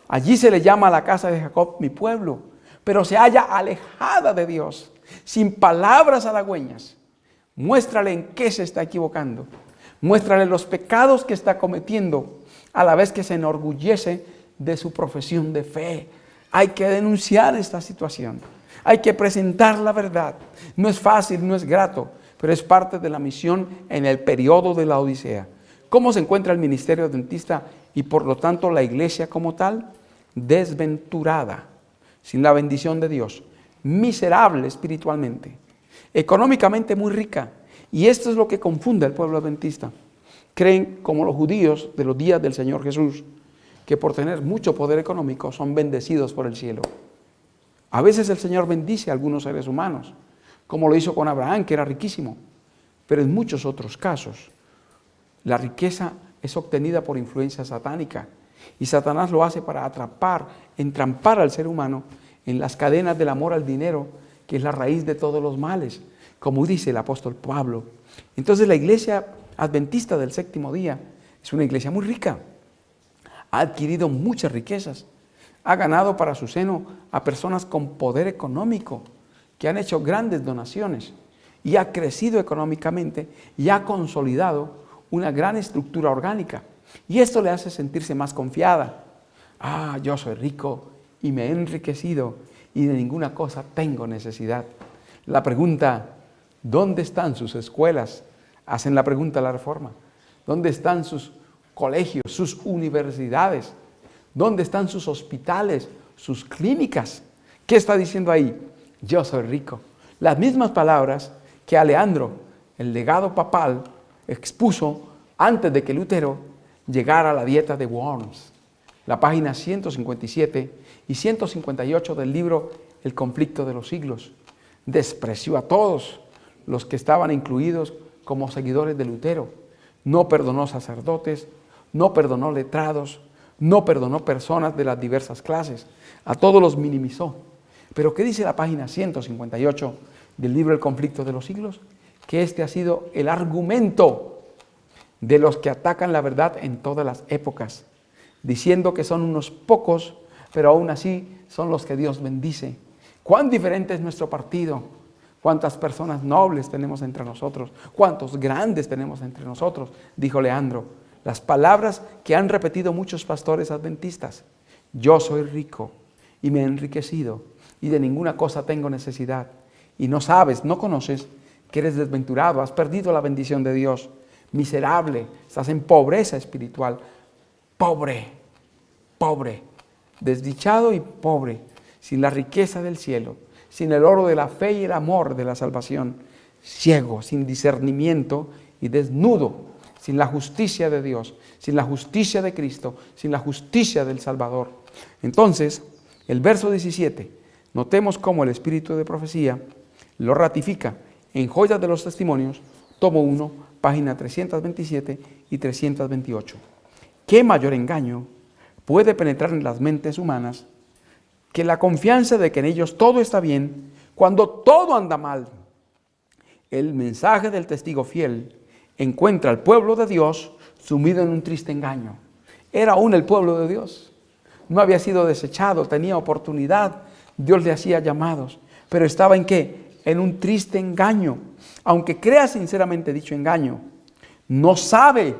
Allí se le llama a la casa de Jacob mi pueblo, pero se halla alejada de Dios, sin palabras halagüeñas. Muéstrale en qué se está equivocando. Muéstrale los pecados que está cometiendo, a la vez que se enorgullece de su profesión de fe. Hay que denunciar esta situación. Hay que presentar la verdad. No es fácil, no es grato, pero es parte de la misión en el periodo de la Odisea. ¿Cómo se encuentra el ministerio adventista y por lo tanto la iglesia como tal? Desventurada, sin la bendición de Dios, miserable espiritualmente, económicamente muy rica. Y esto es lo que confunde al pueblo adventista. Creen, como los judíos de los días del Señor Jesús, que por tener mucho poder económico son bendecidos por el cielo. A veces el Señor bendice a algunos seres humanos, como lo hizo con Abraham, que era riquísimo. Pero en muchos otros casos, la riqueza es obtenida por influencia satánica. Y Satanás lo hace para atrapar, entrampar al ser humano en las cadenas del amor al dinero, que es la raíz de todos los males, como dice el apóstol Pablo. Entonces la iglesia adventista del séptimo día es una iglesia muy rica. Ha adquirido muchas riquezas. Ha ganado para su seno a personas con poder económico, que han hecho grandes donaciones, y ha crecido económicamente y ha consolidado una gran estructura orgánica. Y esto le hace sentirse más confiada. Yo soy rico y me he enriquecido y de ninguna cosa tengo necesidad. La pregunta, ¿dónde están sus escuelas? Hacen la pregunta a la Reforma. ¿Dónde están sus colegios, sus universidades? ¿Dónde están sus hospitales, sus clínicas? ¿Qué está diciendo ahí? Yo soy rico. Las mismas palabras que Aleandro, el legado papal, expuso antes de que Lutero llegara a la dieta de Worms. La página 157 y 158 del libro El conflicto de los siglos. Despreció a todos los que estaban incluidos como seguidores de Lutero. No perdonó sacerdotes, no perdonó letrados, no perdonó personas de las diversas clases. A todos los minimizó. Pero ¿qué dice la página 158 del libro El conflicto de los siglos? Que este ha sido el argumento de los que atacan la verdad en todas las épocas, diciendo que son unos pocos, pero aún así son los que Dios bendice. ¿Cuán diferente es nuestro partido? ¿Cuántas personas nobles tenemos entre nosotros? ¿Cuántos grandes tenemos entre nosotros? Dijo Leandro. Las palabras que han repetido muchos pastores adventistas. Yo soy rico y me he enriquecido y de ninguna cosa tengo necesidad. Y no sabes, no conoces que eres desventurado, has perdido la bendición de Dios. Miserable, estás en pobreza espiritual. Pobre, desdichado y pobre, sin la riqueza del cielo, sin el oro de la fe y el amor de la salvación, ciego, sin discernimiento y desnudo, sin la justicia de Dios, sin la justicia de Cristo, sin la justicia del Salvador. Entonces, el verso 17, notemos cómo el espíritu de profecía lo ratifica en Joyas de los Testimonios, tomo 1, página 327 y 328. ¿Qué mayor engaño puede penetrar en las mentes humanas que la confianza de que en ellos todo está bien cuando todo anda mal? El mensaje del testigo fiel encuentra al pueblo de Dios sumido en un triste engaño. Era aún el pueblo de Dios. No había sido desechado, tenía oportunidad. Dios le hacía llamados. Pero estaba ¿en qué? En un triste engaño. Aunque crea sinceramente dicho engaño, no sabe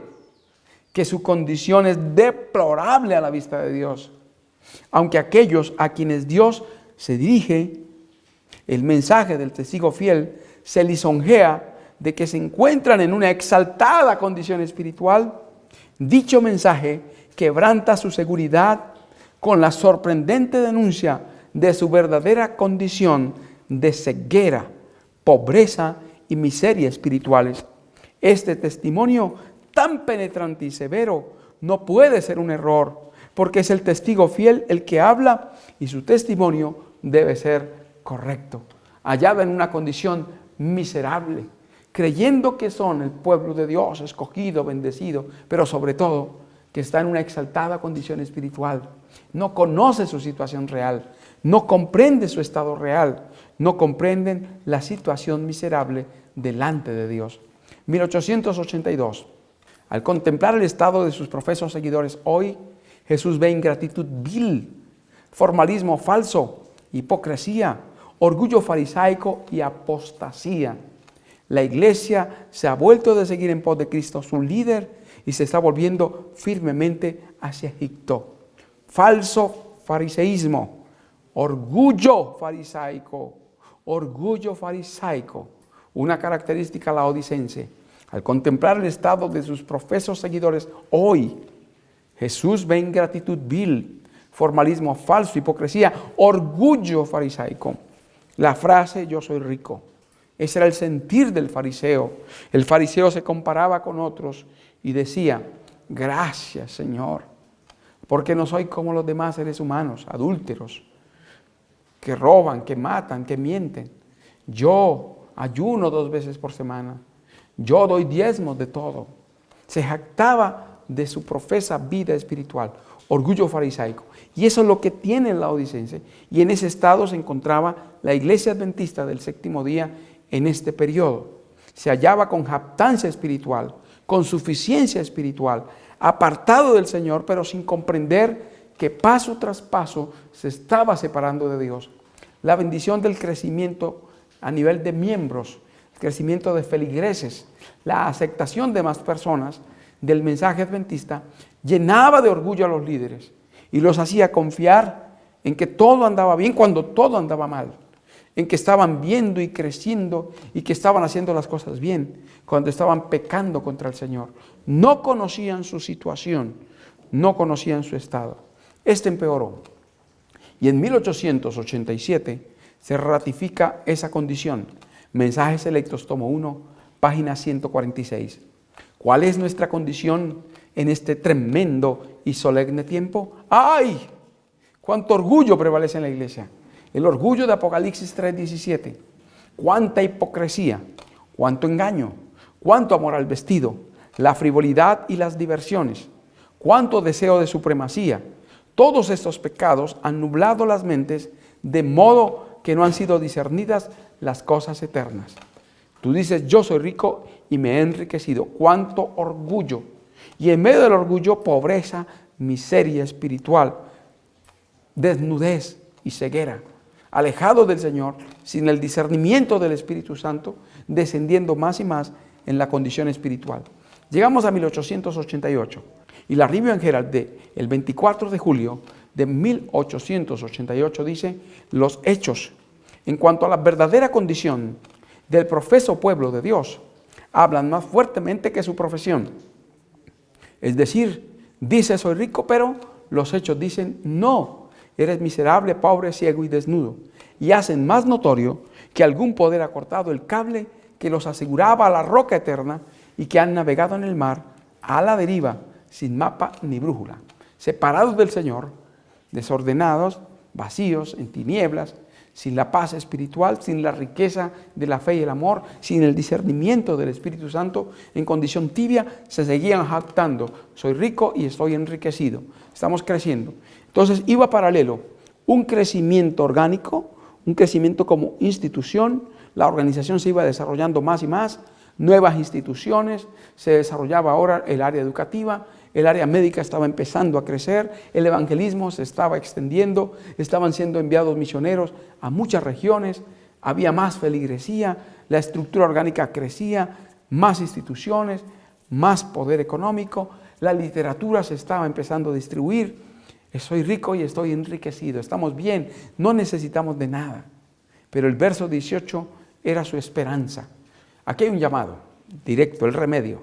que su condición es deplorable a la vista de Dios. Aunque aquellos a quienes Dios se dirige, el mensaje del testigo fiel se lisonjea de que se encuentran en una exaltada condición espiritual, dicho mensaje quebranta su seguridad con la sorprendente denuncia de su verdadera condición de ceguera pobreza y miseria espirituales. Este testimonio tan penetrante y severo no puede ser un error, porque es el testigo fiel el que habla y su testimonio debe ser correcto. Hallado en una condición miserable, creyendo que son el pueblo de Dios, escogido, bendecido, pero sobre todo que está en una exaltada condición espiritual. No conoce su situación real, no comprende su estado real, no comprenden la situación miserable delante de Dios. 1882. Al contemplar el estado de sus profesos seguidores hoy, Jesús ve ingratitud vil, formalismo falso, hipocresía, orgullo farisaico y apostasía. La iglesia se ha vuelto de seguir en pos de Cristo, su líder, y se está volviendo firmemente hacia Egipto. Falso fariseísmo, orgullo farisaico, una característica laodicense. Al contemplar el estado de sus profesos seguidores hoy, Jesús ve ingratitud vil, formalismo falso, hipocresía, orgullo farisaico. La frase "yo soy rico", ese era el sentir del fariseo. El fariseo se comparaba con otros y decía: gracias, Señor, porque no soy como los demás seres humanos, adúlteros, que roban, que matan, que mienten. Yo ayuno 2 veces por semana. Yo doy diezmos de todo. Se jactaba de su profesa vida espiritual, orgullo farisaico. Y eso es lo que tiene la Laodicense. Y en ese estado se encontraba la iglesia adventista del séptimo día en este periodo. Se hallaba con jactancia espiritual, con suficiencia espiritual, apartado del Señor, pero sin comprender que paso tras paso se estaba separando de Dios. La bendición del crecimiento a nivel de miembros, el crecimiento de feligreses, la aceptación de más personas del mensaje adventista, llenaba de orgullo a los líderes y los hacía confiar en que todo andaba bien cuando todo andaba mal, en que estaban viendo y creciendo y que estaban haciendo las cosas bien cuando estaban pecando contra el Señor. No conocían su situación, no conocían su estado. Este empeoró. Y en 1887 se ratifica esa condición. Mensajes Selectos, tomo 1, página 146. ¿Cuál es nuestra condición en este tremendo y solemne tiempo? ¡Ay! ¡Cuánto orgullo prevalece en la iglesia! El orgullo de Apocalipsis 3:17. ¡Cuánta hipocresía! ¡Cuánto engaño! ¡Cuánto amor al vestido! La frivolidad y las diversiones. ¡Cuánto deseo de supremacía! Todos estos pecados han nublado las mentes de modo que no han sido discernidas las cosas eternas. Tú dices: yo soy rico y me he enriquecido. ¡Cuánto orgullo! Y en medio del orgullo, pobreza, miseria espiritual, desnudez y ceguera. Alejado del Señor, sin el discernimiento del Espíritu Santo, descendiendo más y más en la condición espiritual. Llegamos a 1888 y la Review and Herald el 24 de julio de 1888 dice: los hechos en cuanto a la verdadera condición del profeso pueblo de Dios hablan más fuertemente que su profesión. Es decir, dice soy rico, pero los hechos dicen no, eres miserable, pobre, ciego y desnudo. Y hacen más notorio que algún poder ha cortado el cable que los aseguraba a la roca eterna y que han navegado en el mar a la deriva, sin mapa ni brújula, separados del Señor, desordenados, vacíos, en tinieblas, sin la paz espiritual, sin la riqueza de la fe y el amor, sin el discernimiento del Espíritu Santo, en condición tibia, se seguían jactando: soy rico y estoy enriquecido, estamos creciendo. Entonces iba paralelo un crecimiento orgánico, un crecimiento como institución. La organización se iba desarrollando más y más, nuevas instituciones, se desarrollaba ahora el área educativa, el área médica estaba empezando a crecer, el evangelismo se estaba extendiendo, estaban siendo enviados misioneros a muchas regiones, había más feligresía, la estructura orgánica crecía, más instituciones, más poder económico, la literatura se estaba empezando a distribuir. Soy rico y estoy enriquecido, estamos bien, no necesitamos de nada. Pero el verso 18 era su esperanza. Aquí hay un llamado directo, el remedio.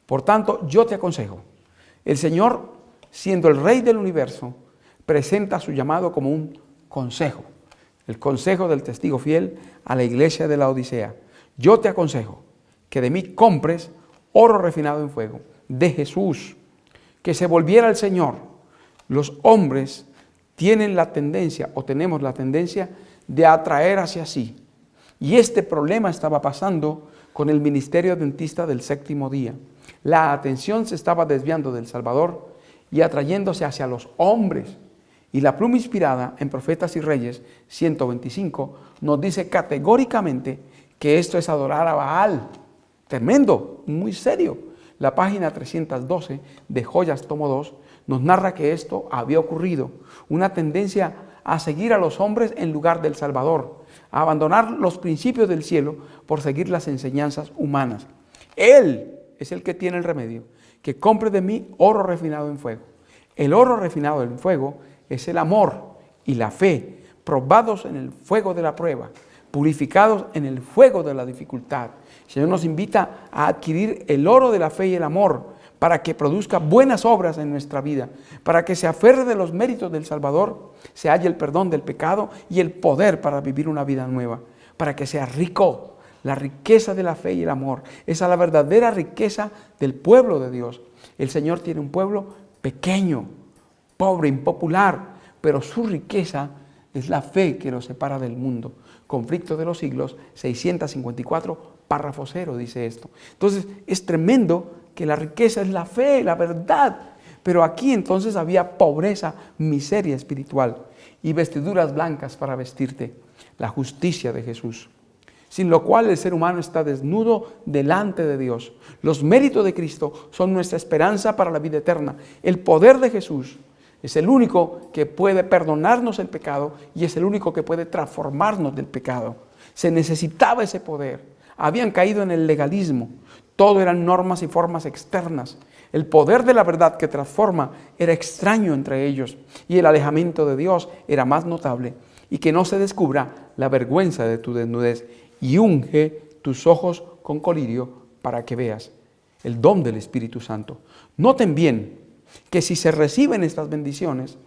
Por tanto, yo te aconsejo. El Señor, siendo el Rey del universo, presenta su llamado como un consejo. El consejo del testigo fiel a la iglesia de la Odisea. Yo te aconsejo que de mí compres oro refinado en fuego, de Jesús, que se volviera al Señor. Los hombres tienen la tendencia, o tenemos la tendencia, de atraer hacia sí. Y este problema estaba pasando con el ministerio adventista del séptimo día. La atención se estaba desviando del Salvador y atrayéndose hacia los hombres. Y la pluma inspirada en Profetas y Reyes 125 nos dice categóricamente que esto es adorar a Baal. Tremendo, muy serio. La página 312 de Joyas, tomo 2, nos narra que esto había ocurrido. Una tendencia a seguir a los hombres en lugar del Salvador, a abandonar los principios del cielo por seguir las enseñanzas humanas. Él es el que tiene el remedio, que compre de mí oro refinado en fuego. El oro refinado en fuego es el amor y la fe, probados en el fuego de la prueba, purificados en el fuego de la dificultad. El Señor nos invita a adquirir el oro de la fe y el amor para que produzca buenas obras en nuestra vida, para que se aferre de los méritos del Salvador, se halle el perdón del pecado y el poder para vivir una vida nueva, para que sea rico. La riqueza de la fe y el amor, esa es la verdadera riqueza del pueblo de Dios. El Señor tiene un pueblo pequeño, pobre, impopular, pero su riqueza es la fe que lo separa del mundo. Conflicto de los siglos, 654, párrafo 0, dice esto. Entonces, es tremendo que la riqueza es la fe, la verdad. Pero aquí entonces había pobreza, miseria espiritual y vestiduras blancas para vestirte, la justicia de Jesús. Sin lo cual el ser humano está desnudo delante de Dios. Los méritos de Cristo son nuestra esperanza para la vida eterna. El poder de Jesús es el único que puede perdonarnos el pecado y es el único que puede transformarnos del pecado. Se necesitaba ese poder. Habían caído en el legalismo. Todo eran normas y formas externas. El poder de la verdad que transforma era extraño entre ellos y el alejamiento de Dios era más notable. Y que no se descubra la vergüenza de tu desnudez y unge tus ojos con colirio para que veas el don del Espíritu Santo. Noten bien que si se reciben estas bendiciones,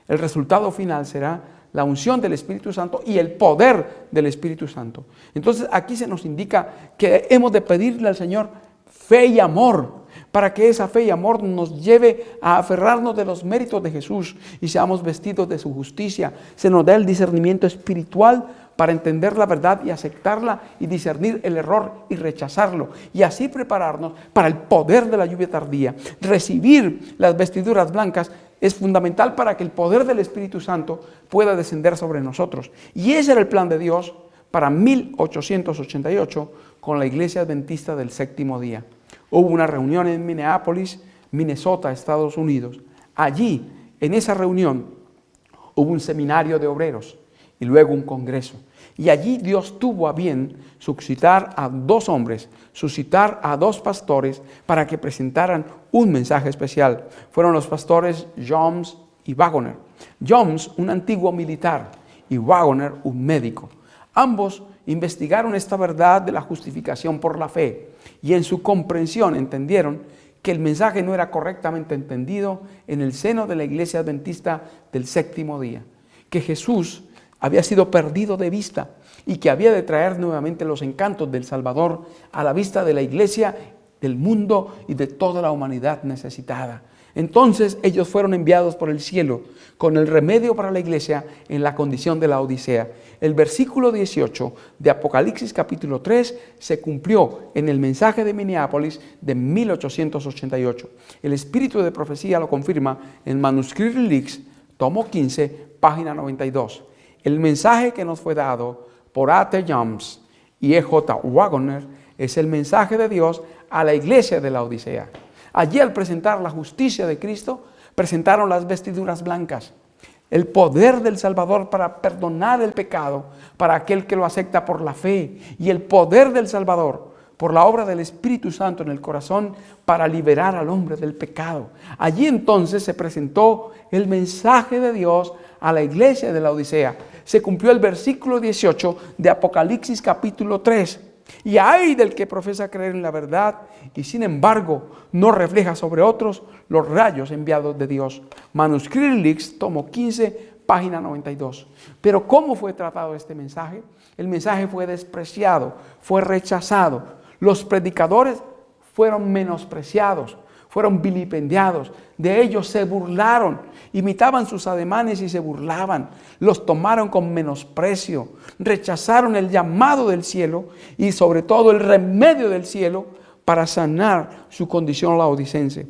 el resultado final será la unción del Espíritu Santo y el poder del Espíritu Santo. Entonces aquí se nos indica que hemos de pedirle al Señor fe y amor, para que esa fe y amor nos lleve a aferrarnos de los méritos de Jesús y seamos vestidos de su justicia. Se nos da el discernimiento espiritual para entender la verdad y aceptarla y discernir el error y rechazarlo. Y así prepararnos para el poder de la lluvia tardía. Recibir las vestiduras blancas es fundamental para que el poder del Espíritu Santo pueda descender sobre nosotros. Y ese era el plan de Dios para 1888 con la Iglesia Adventista del Séptimo Día. Hubo una reunión en Minneapolis, Minnesota, Estados Unidos. Allí, en esa reunión, hubo un seminario de obreros y luego un congreso. Y allí Dios tuvo a bien suscitar a 2 hombres, suscitar a 2 pastores para que presentaran un mensaje especial. Fueron los pastores Jones y Waggoner. Jones, un antiguo militar, y Waggoner, un médico. Ambos investigaron esta verdad de la justificación por la fe y en su comprensión entendieron que el mensaje no era correctamente entendido en el seno de la Iglesia Adventista del Séptimo Día, que Jesús había sido perdido de vista y que había de traer nuevamente los encantos del Salvador a la vista de la Iglesia, del mundo y de toda la humanidad necesitada. Entonces ellos fueron enviados por el cielo con el remedio para la iglesia en la condición de la Odisea. El versículo 18 de Apocalipsis capítulo 3 se cumplió en el mensaje de Minneapolis de 1888. El espíritu de profecía lo confirma en Manuscript Relics, tomo 15, página 92. El mensaje que nos fue dado por A.T. Jones y E.J. Waggoner es el mensaje de Dios a la iglesia de la Odisea. Allí, al presentar la justicia de Cristo, presentaron las vestiduras blancas, el poder del Salvador para perdonar el pecado para aquel que lo acepta por la fe, y el poder del Salvador por la obra del Espíritu Santo en el corazón para liberar al hombre del pecado. Allí entonces se presentó el mensaje de Dios a la iglesia de la Odisea. Se cumplió el versículo 18 de Apocalipsis capítulo 3. Y ay del que profesa creer en la verdad y sin embargo no refleja sobre otros los rayos enviados de Dios. Manuscript Relics, tomo 15, página 92. Pero ¿cómo fue tratado este mensaje? El mensaje fue despreciado, fue rechazado. Los predicadores fueron menospreciados, fueron vilipendiados. De ellos se burlaron, imitaban sus ademanes y se burlaban. Los tomaron con menosprecio, rechazaron el llamado del cielo y sobre todo el remedio del cielo para sanar su condición laodicense.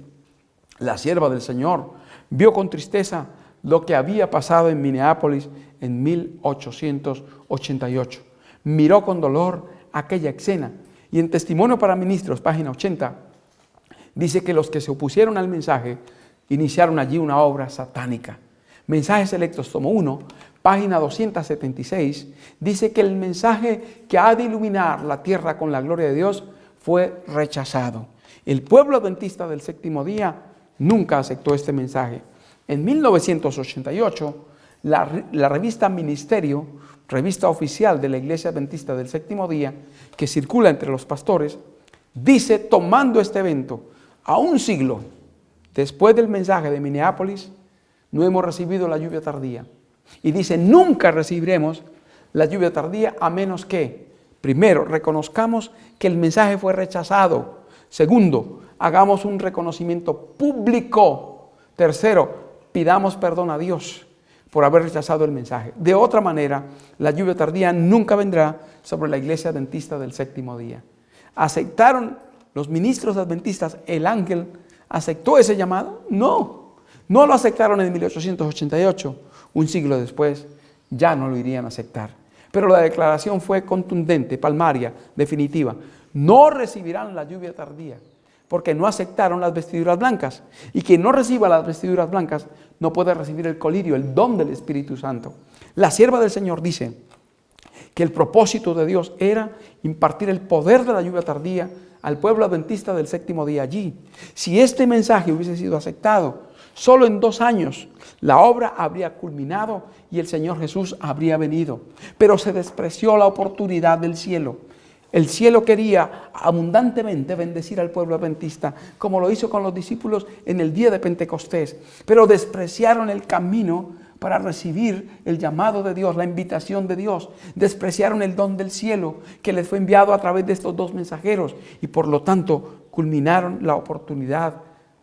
La sierva del Señor vio con tristeza lo que había pasado en Minneapolis en 1888. Miró con dolor aquella escena y en Testimonio para Ministros, página 80, dice que los que se opusieron al mensaje iniciaron allí una obra satánica. Mensajes Selectos, tomo 1, página 276, dice que el mensaje que ha de iluminar la tierra con la gloria de Dios fue rechazado. El pueblo adventista del séptimo día nunca aceptó este mensaje. En 1988, la revista Ministerio, revista oficial de la Iglesia Adventista del Séptimo Día, que circula entre los pastores, dice, tomando este evento, a un siglo después del mensaje de Minneapolis, no hemos recibido la lluvia tardía. Y dice, nunca recibiremos la lluvia tardía a menos que, primero, reconozcamos que el mensaje fue rechazado. Segundo, hagamos un reconocimiento público. Tercero, pidamos perdón a Dios por haber rechazado el mensaje. De otra manera, la lluvia tardía nunca vendrá sobre la Iglesia Adventista del séptimo día. ¿Aceptaron los ministros adventistas el ángel? ¿Aceptó ese llamado? No lo aceptaron en 1888. Un siglo después ya no lo irían a aceptar. Pero la declaración fue contundente, palmaria, definitiva. No recibirán la lluvia tardía, porque no aceptaron las vestiduras blancas. Y quien no reciba las vestiduras blancas no puede recibir el colirio, el don del Espíritu Santo. La sierva del Señor dice que el propósito de Dios era impartir el poder de la lluvia tardía al pueblo adventista del séptimo día allí. Si este mensaje hubiese sido aceptado, solo en 2 años la obra habría culminado y el Señor Jesús habría venido. Pero se despreció la oportunidad del cielo. El cielo quería abundantemente bendecir al pueblo adventista, como lo hizo con los discípulos en el día de Pentecostés. Pero despreciaron el camino para recibir el llamado de Dios, la invitación de Dios. Despreciaron el don del cielo que les fue enviado a través de estos 2 mensajeros y por lo tanto culminaron la oportunidad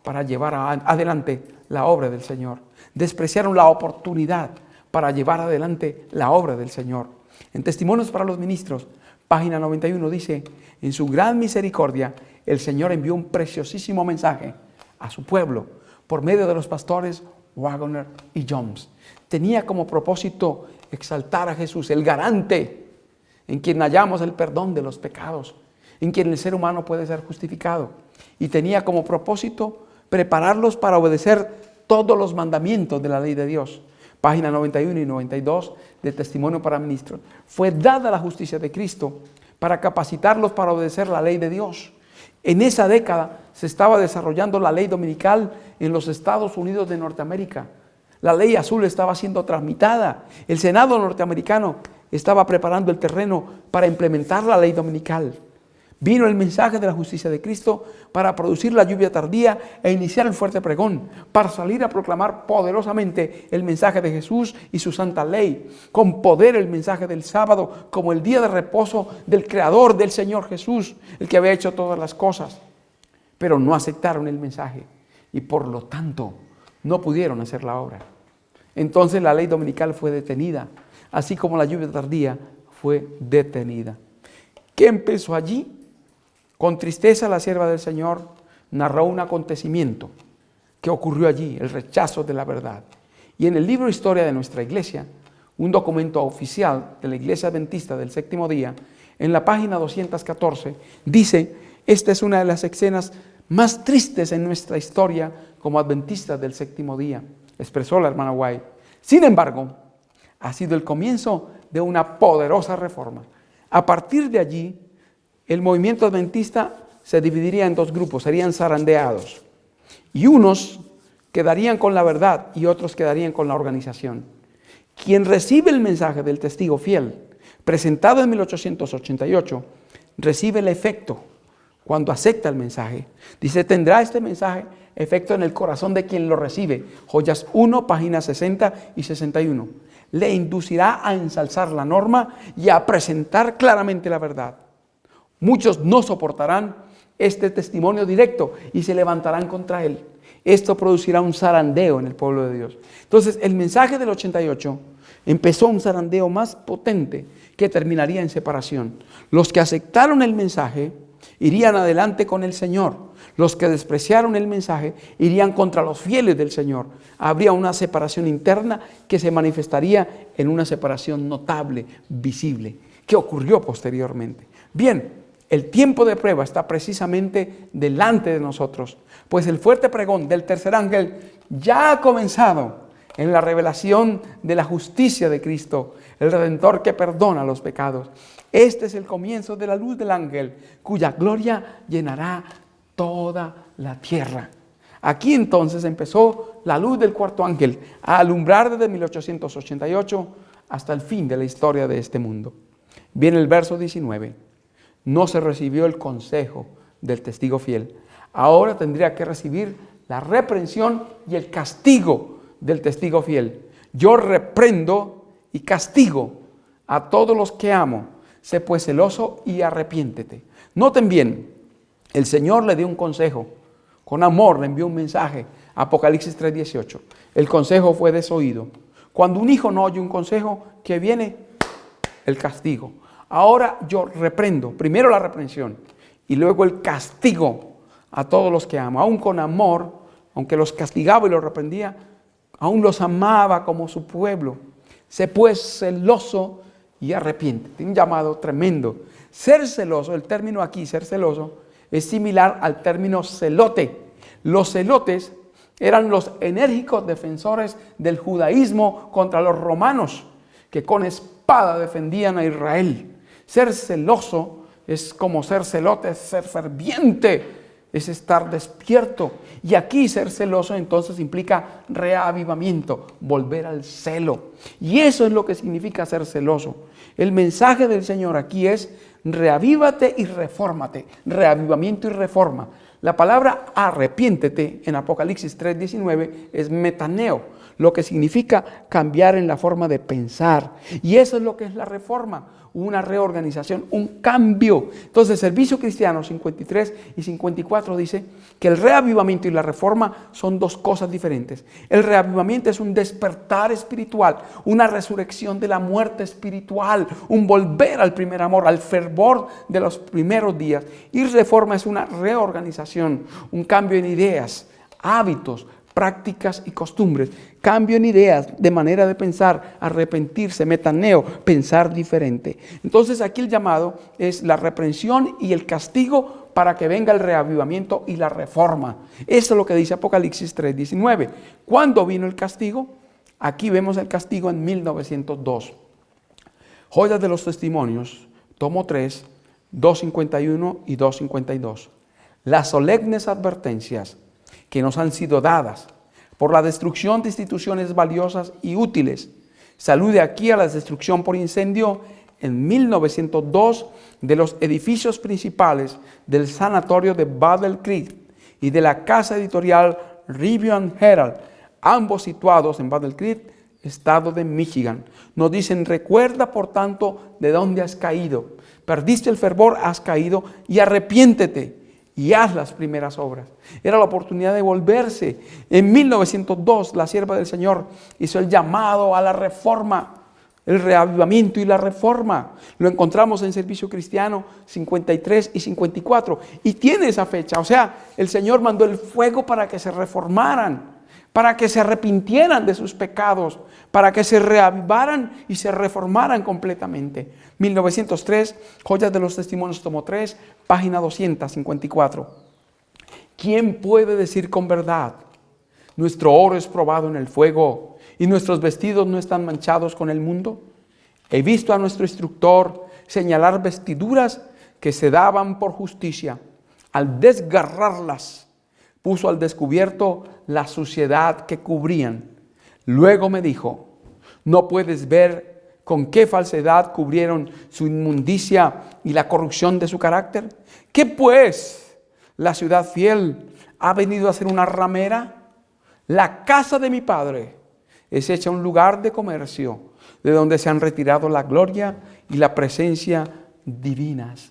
para llevar adelante la obra del Señor. Despreciaron la oportunidad para llevar adelante la obra del Señor. En Testimonios para los Ministros, página 91 dice, en su gran misericordia, el Señor envió un preciosísimo mensaje a su pueblo por medio de los pastores Waggoner y Jones. Tenía como propósito exaltar a Jesús, el garante, en quien hallamos el perdón de los pecados, en quien el ser humano puede ser justificado. Y tenía como propósito prepararlos para obedecer todos los mandamientos de la ley de Dios. Página 91 y 92 de Testimonio para Ministros. Fue dada la justicia de Cristo para capacitarlos para obedecer la ley de Dios. En esa década se estaba desarrollando la ley dominical en los Estados Unidos de Norteamérica. La ley azul estaba siendo tramitada. El Senado norteamericano estaba preparando el terreno para implementar la ley dominical. Vino el mensaje de la justicia de Cristo para producir la lluvia tardía e iniciar el fuerte pregón, para salir a proclamar poderosamente el mensaje de Jesús y su santa ley, con poder el mensaje del sábado como el día de reposo del Creador, del Señor Jesús, el que había hecho todas las cosas. Pero no aceptaron el mensaje y por lo tanto no pudieron hacer la obra. Entonces la ley dominical fue detenida, así como la lluvia tardía fue detenida. ¿Qué empezó allí? Con tristeza la sierva del Señor narró un acontecimiento que ocurrió allí, el rechazo de la verdad. Y en el libro Historia de nuestra iglesia, un documento oficial de la Iglesia Adventista del séptimo día, en la página 214, dice, esta es una de las escenas más tristes en nuestra historia como adventistas del séptimo día, expresó la hermana White. Sin embargo, ha sido el comienzo de una poderosa reforma. A partir de allí, el movimiento adventista se dividiría en 2 grupos, serían zarandeados. Y unos quedarían con la verdad y otros quedarían con la organización. Quien recibe el mensaje del testigo fiel, presentado en 1888, recibe el efecto cuando acepta el mensaje. Dice, tendrá este mensaje efecto en el corazón de quien lo recibe. Joyas 1, páginas 60 y 61. Le inducirá a ensalzar la norma y a presentar claramente la verdad. Muchos no soportarán este testimonio directo y se levantarán contra él. Esto producirá un zarandeo en el pueblo de Dios. Entonces, el mensaje del 88 empezó un zarandeo más potente que terminaría en separación. Los que aceptaron el mensaje irían adelante con el Señor. Los que despreciaron el mensaje irían contra los fieles del Señor. Habría una separación interna que se manifestaría en una separación notable, visible, que ocurrió posteriormente. Bien, el tiempo de prueba está precisamente delante de nosotros, pues el fuerte pregón del tercer ángel ya ha comenzado en la revelación de la justicia de Cristo, el Redentor que perdona los pecados. Este es el comienzo de la luz del ángel, cuya gloria llenará toda la tierra. Aquí entonces empezó la luz del cuarto ángel a alumbrar desde 1888 hasta el fin de la historia de este mundo. Viene el verso 19. No se recibió el consejo del testigo fiel. Ahora tendría que recibir la reprensión y el castigo del testigo fiel. Yo reprendo y castigo a todos los que amo. Sé pues celoso y arrepiéntete. Noten bien, el Señor le dio un consejo. Con amor le envió un mensaje. Apocalipsis 3:18. El consejo fue desoído. Cuando un hijo no oye un consejo, ¿qué viene? El castigo. Ahora yo reprendo, primero la reprensión y luego el castigo a todos los que amo. Aún con amor, aunque los castigaba y los reprendía, aún los amaba como su pueblo. Sé pues celoso y arrepiéntete. Un llamado tremendo. Ser celoso, el término aquí, ser celoso, es similar al término celote. Los celotes eran los enérgicos defensores del judaísmo contra los romanos, que con espada defendían a Israel. Ser celoso es como ser celote, es ser ferviente, es estar despierto. Y aquí ser celoso entonces implica reavivamiento, volver al celo. Y eso es lo que significa ser celoso. El mensaje del Señor aquí es reavívate y refórmate, reavivamiento y reforma. La palabra arrepiéntete en Apocalipsis 3:19 es metaneo, lo que significa cambiar en la forma de pensar. Y eso es lo que es la reforma, una reorganización, un cambio. Entonces, el Servicio Cristiano 53 y 54 dice que el reavivamiento y la reforma son dos cosas diferentes. El reavivamiento es un despertar espiritual, una resurrección de la muerte espiritual, un volver al primer amor, al fervor de los primeros días. Y reforma es una reorganización, un cambio en ideas, hábitos, prácticas y costumbres, cambio en ideas, de manera de pensar, arrepentirse, metaneo, pensar diferente. Entonces aquí el llamado es la reprensión y el castigo para que venga el reavivamiento y la reforma. Eso es lo que dice Apocalipsis 3:19. ¿Cuándo vino el castigo? Aquí vemos el castigo en 1902. Joyas de los Testimonios, tomo 3, 251 y 252. Las solemnes advertencias que nos han sido dadas por la destrucción de instituciones valiosas y útiles. Salude aquí a la destrucción por incendio en 1902 de los edificios principales del sanatorio de Battle Creek y de la casa editorial Review and Herald, ambos situados en Battle Creek, estado de Michigan. Nos dicen, recuerda por tanto de dónde has caído. Perdiste el fervor, has caído y arrepiéntete y haz las primeras obras. Era la oportunidad de volverse. En 1902, la sierva del Señor hizo el llamado a la reforma, el reavivamiento y la reforma. Lo encontramos en Servicio Cristiano 53 y 54. Y tiene esa fecha. O sea, el Señor mandó el fuego para que se reformaran, para que se arrepintieran de sus pecados, para que se reavivaran y se reformaran completamente. 1903, Joyas de los Testimonios, tomo 3, página 254. ¿Quién puede decir con verdad? Nuestro oro es probado en el fuego y nuestros vestidos no están manchados con el mundo. He visto a nuestro instructor señalar vestiduras que se daban por justicia. Al desgarrarlas, puso al descubierto la suciedad que cubrían. Luego me dijo, no puedes ver ¿Con qué falsedad cubrieron su inmundicia y la corrupción de su carácter? ¿Qué pues? ¿La ciudad fiel ha venido a ser una ramera? La casa de mi Padre es hecha un lugar de comercio, de donde se han retirado la gloria y la presencia divinas.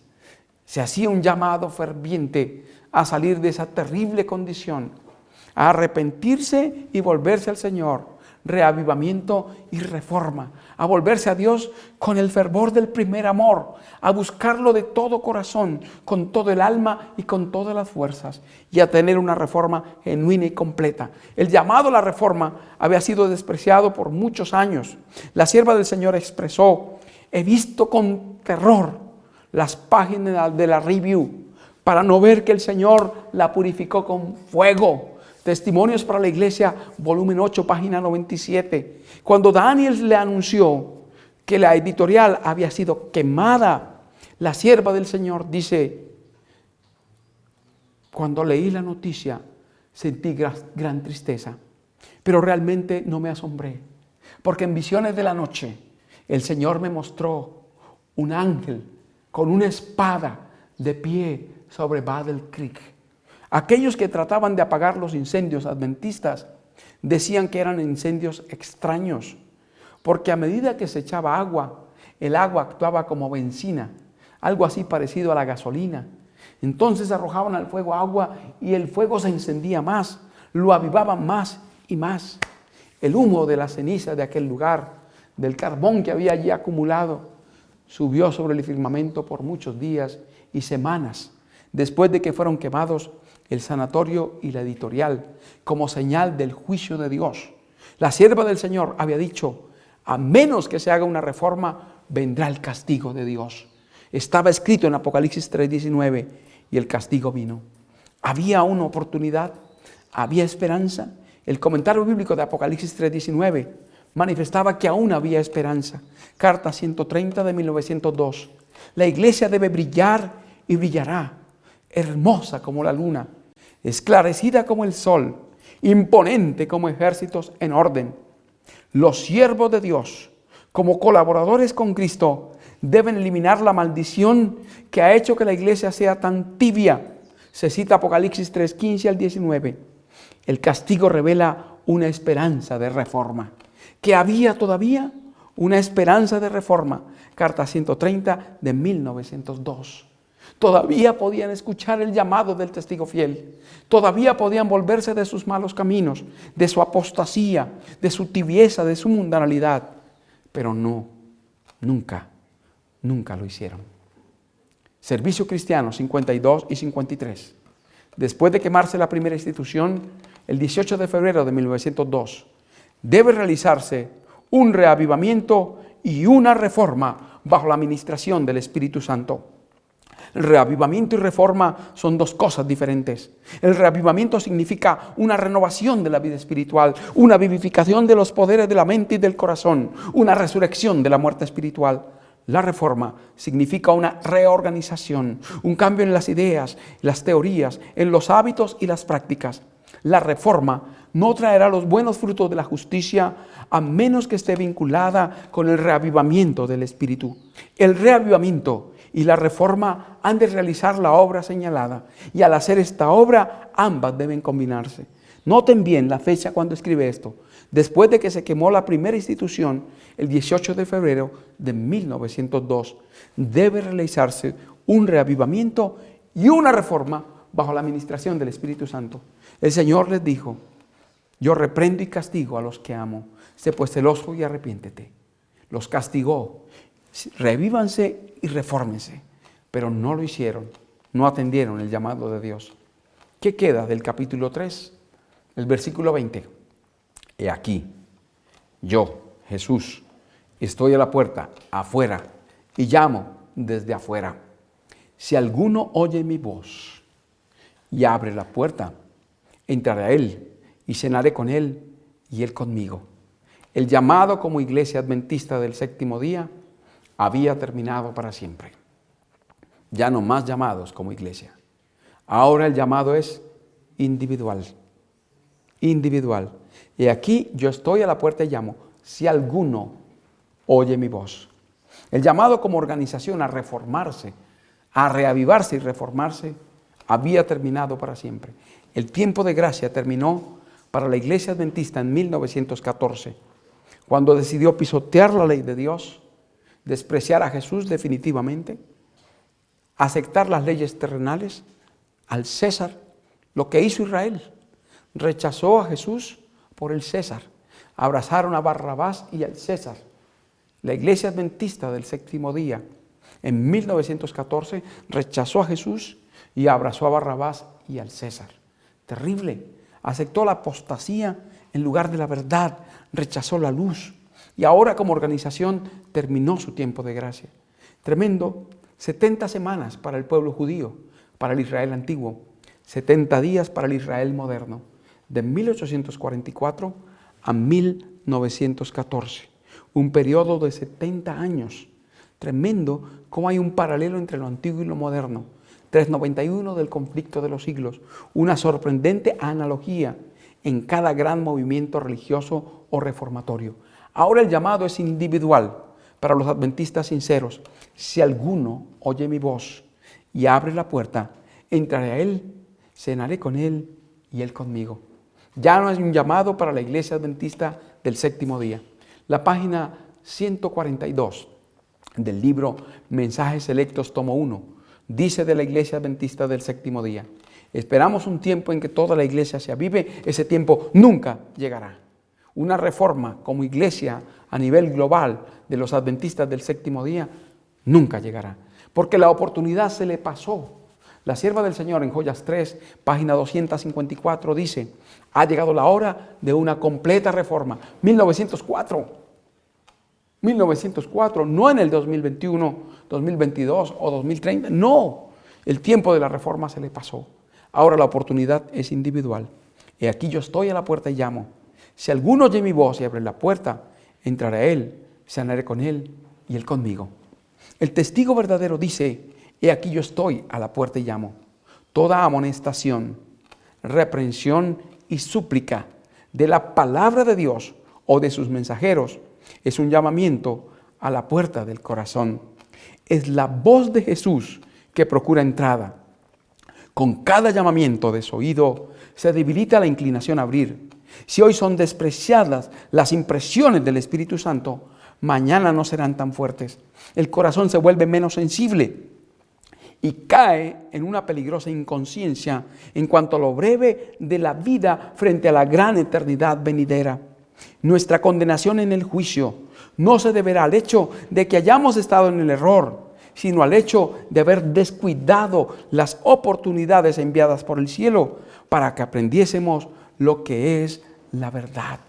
Se hacía un llamado ferviente a salir de esa terrible condición, a arrepentirse y volverse al Señor. Reavivamiento y reforma, a volverse a Dios con el fervor del primer amor, a buscarlo de todo corazón, con todo el alma y con todas las fuerzas, y a tener una reforma genuina y completa. El llamado a la reforma había sido despreciado por muchos años. La sierva del Señor expresó: he visto con terror las páginas de la Review para no ver que el Señor la purificó con fuego. Testimonios para la Iglesia, volumen 8, página 97. Cuando Daniel le anunció que la editorial había sido quemada, la sierva del Señor dice: cuando leí la noticia sentí gran tristeza, pero realmente no me asombré, porque en visiones de la noche el Señor me mostró un ángel con una espada de pie sobre Battle Creek. Aquellos que trataban de apagar los incendios adventistas decían que eran incendios extraños, porque a medida que se echaba agua, el agua actuaba como benzina, algo así parecido a la gasolina. Entonces arrojaban al fuego agua y el fuego se encendía más, lo avivaban más y más. El humo de la ceniza de aquel lugar, del carbón que había allí acumulado, subió sobre el firmamento por muchos días y semanas, después de que fueron quemados el sanatorio y la editorial, como señal del juicio de Dios. La sierva del Señor había dicho: a menos que se haga una reforma, vendrá el castigo de Dios. Estaba escrito en Apocalipsis 3:19 y el castigo vino. Había una oportunidad, había esperanza. El comentario bíblico de Apocalipsis 3:19 manifestaba que aún había esperanza. Carta 130 de 1902. La iglesia debe brillar y brillará, hermosa como la luna, esclarecida como el sol, imponente como ejércitos en orden. Los siervos de Dios, como colaboradores con Cristo, deben eliminar la maldición que ha hecho que la iglesia sea tan tibia. Se cita Apocalipsis 3:15 al 19. El castigo revela una esperanza de reforma. Que había todavía una esperanza de reforma. Carta 130 de 1902. Todavía podían escuchar el llamado del testigo fiel. Todavía podían volverse de sus malos caminos, de su apostasía, de su tibieza, de su mundanalidad. Pero no, nunca lo hicieron. Servicio Cristiano 52 y 53. Después de quemarse la primera institución, el 18 de febrero de 1902, debe realizarse un reavivamiento y una reforma bajo la administración del Espíritu Santo. El reavivamiento y reforma son dos cosas diferentes. El reavivamiento significa una renovación de la vida espiritual, una vivificación de los poderes de la mente y del corazón, una resurrección de la muerte espiritual. La reforma significa una reorganización, un cambio en las ideas, las teorías, en los hábitos y las prácticas. La reforma no traerá los buenos frutos de la justicia a menos que esté vinculada con el reavivamiento del Espíritu. El reavivamiento y la reforma han de realizar la obra señalada, y al hacer esta obra ambas deben combinarse. Noten bien la fecha cuando escribe esto. Después de que se quemó la primera institución, el 18 de febrero de 1902, debe realizarse un reavivamiento y una reforma bajo la administración del Espíritu Santo. El Señor les dijo: yo reprendo y castigo a los que amo. Sé pues celoso y arrepiéntete. Los castigó. Revívanse y refórmense. Pero no lo hicieron. No atendieron el llamado de Dios. ¿Qué queda del capítulo 3? El versículo 20. He aquí, yo, Jesús, estoy a la puerta, afuera, y llamo desde afuera. Si alguno oye mi voz y abre la puerta, entraré a él y cenaré con él y él conmigo. El llamado como iglesia adventista del séptimo día había terminado para siempre. Ya no más llamados como iglesia. Ahora el llamado es individual. Individual. Y aquí yo estoy a la puerta y llamo. Si alguno oye mi voz. El llamado como organización a reformarse, a reavivarse y reformarse, había terminado para siempre. El tiempo de gracia terminó para la Iglesia Adventista en 1914, cuando decidió pisotear la ley de Dios, despreciar a Jesús definitivamente, aceptar las leyes terrenales, al César, lo que hizo Israel. Rechazó a Jesús por el César. Abrazaron a Barrabás y al César. La Iglesia Adventista del Séptimo Día, en 1914, rechazó a Jesús y abrazó a Barrabás y al César. Terrible. Aceptó la apostasía en lugar de la verdad. Rechazó la luz. Y ahora como organización terminó su tiempo de gracia. Tremendo. 70 semanas para el pueblo judío, para el Israel antiguo. 70 días para el Israel moderno. De 1844 a 1914. Un periodo de 70 años. Tremendo cómo hay un paralelo entre lo antiguo y lo moderno. 391 del conflicto de los siglos. Una sorprendente analogía en cada gran movimiento religioso o reformatorio. Ahora el llamado es individual para los adventistas sinceros. Si alguno oye mi voz y abre la puerta, entraré a él, cenaré con él y él conmigo. Ya no es un llamado para la Iglesia Adventista del Séptimo Día. La página 142 del libro Mensajes Selectos, tomo 1, dice de la Iglesia Adventista del Séptimo Día: esperamos un tiempo en que toda la iglesia se avive. Ese tiempo nunca llegará. Una reforma como iglesia a nivel global de los adventistas del Séptimo Día nunca llegará, porque la oportunidad se le pasó. La sierva del Señor en Joyas 3, página 254 dice: ha llegado la hora de una completa reforma. 1904, no en el 2021, 2022 o 2030, no. El tiempo de la reforma se le pasó. Ahora la oportunidad es individual. He aquí yo estoy a la puerta y llamo. Si alguno oye mi voz y abre la puerta, entraré a él, cenaré con él y él conmigo. El testigo verdadero dice: he aquí yo estoy a la puerta y llamo. Toda amonestación, reprensión y súplica de la palabra de Dios o de sus mensajeros es un llamamiento a la puerta del corazón. Es la voz de Jesús que procura entrada. Con cada llamamiento desoído se debilita la inclinación a abrir. Si hoy son despreciadas las impresiones del Espíritu Santo, mañana no serán tan fuertes. El corazón se vuelve menos sensible y cae en una peligrosa inconsciencia en cuanto a lo breve de la vida frente a la gran eternidad venidera. Nuestra condenación en el juicio no se deberá al hecho de que hayamos estado en el error, sino al hecho de haber descuidado las oportunidades enviadas por el cielo para que aprendiésemos lo que es la verdad.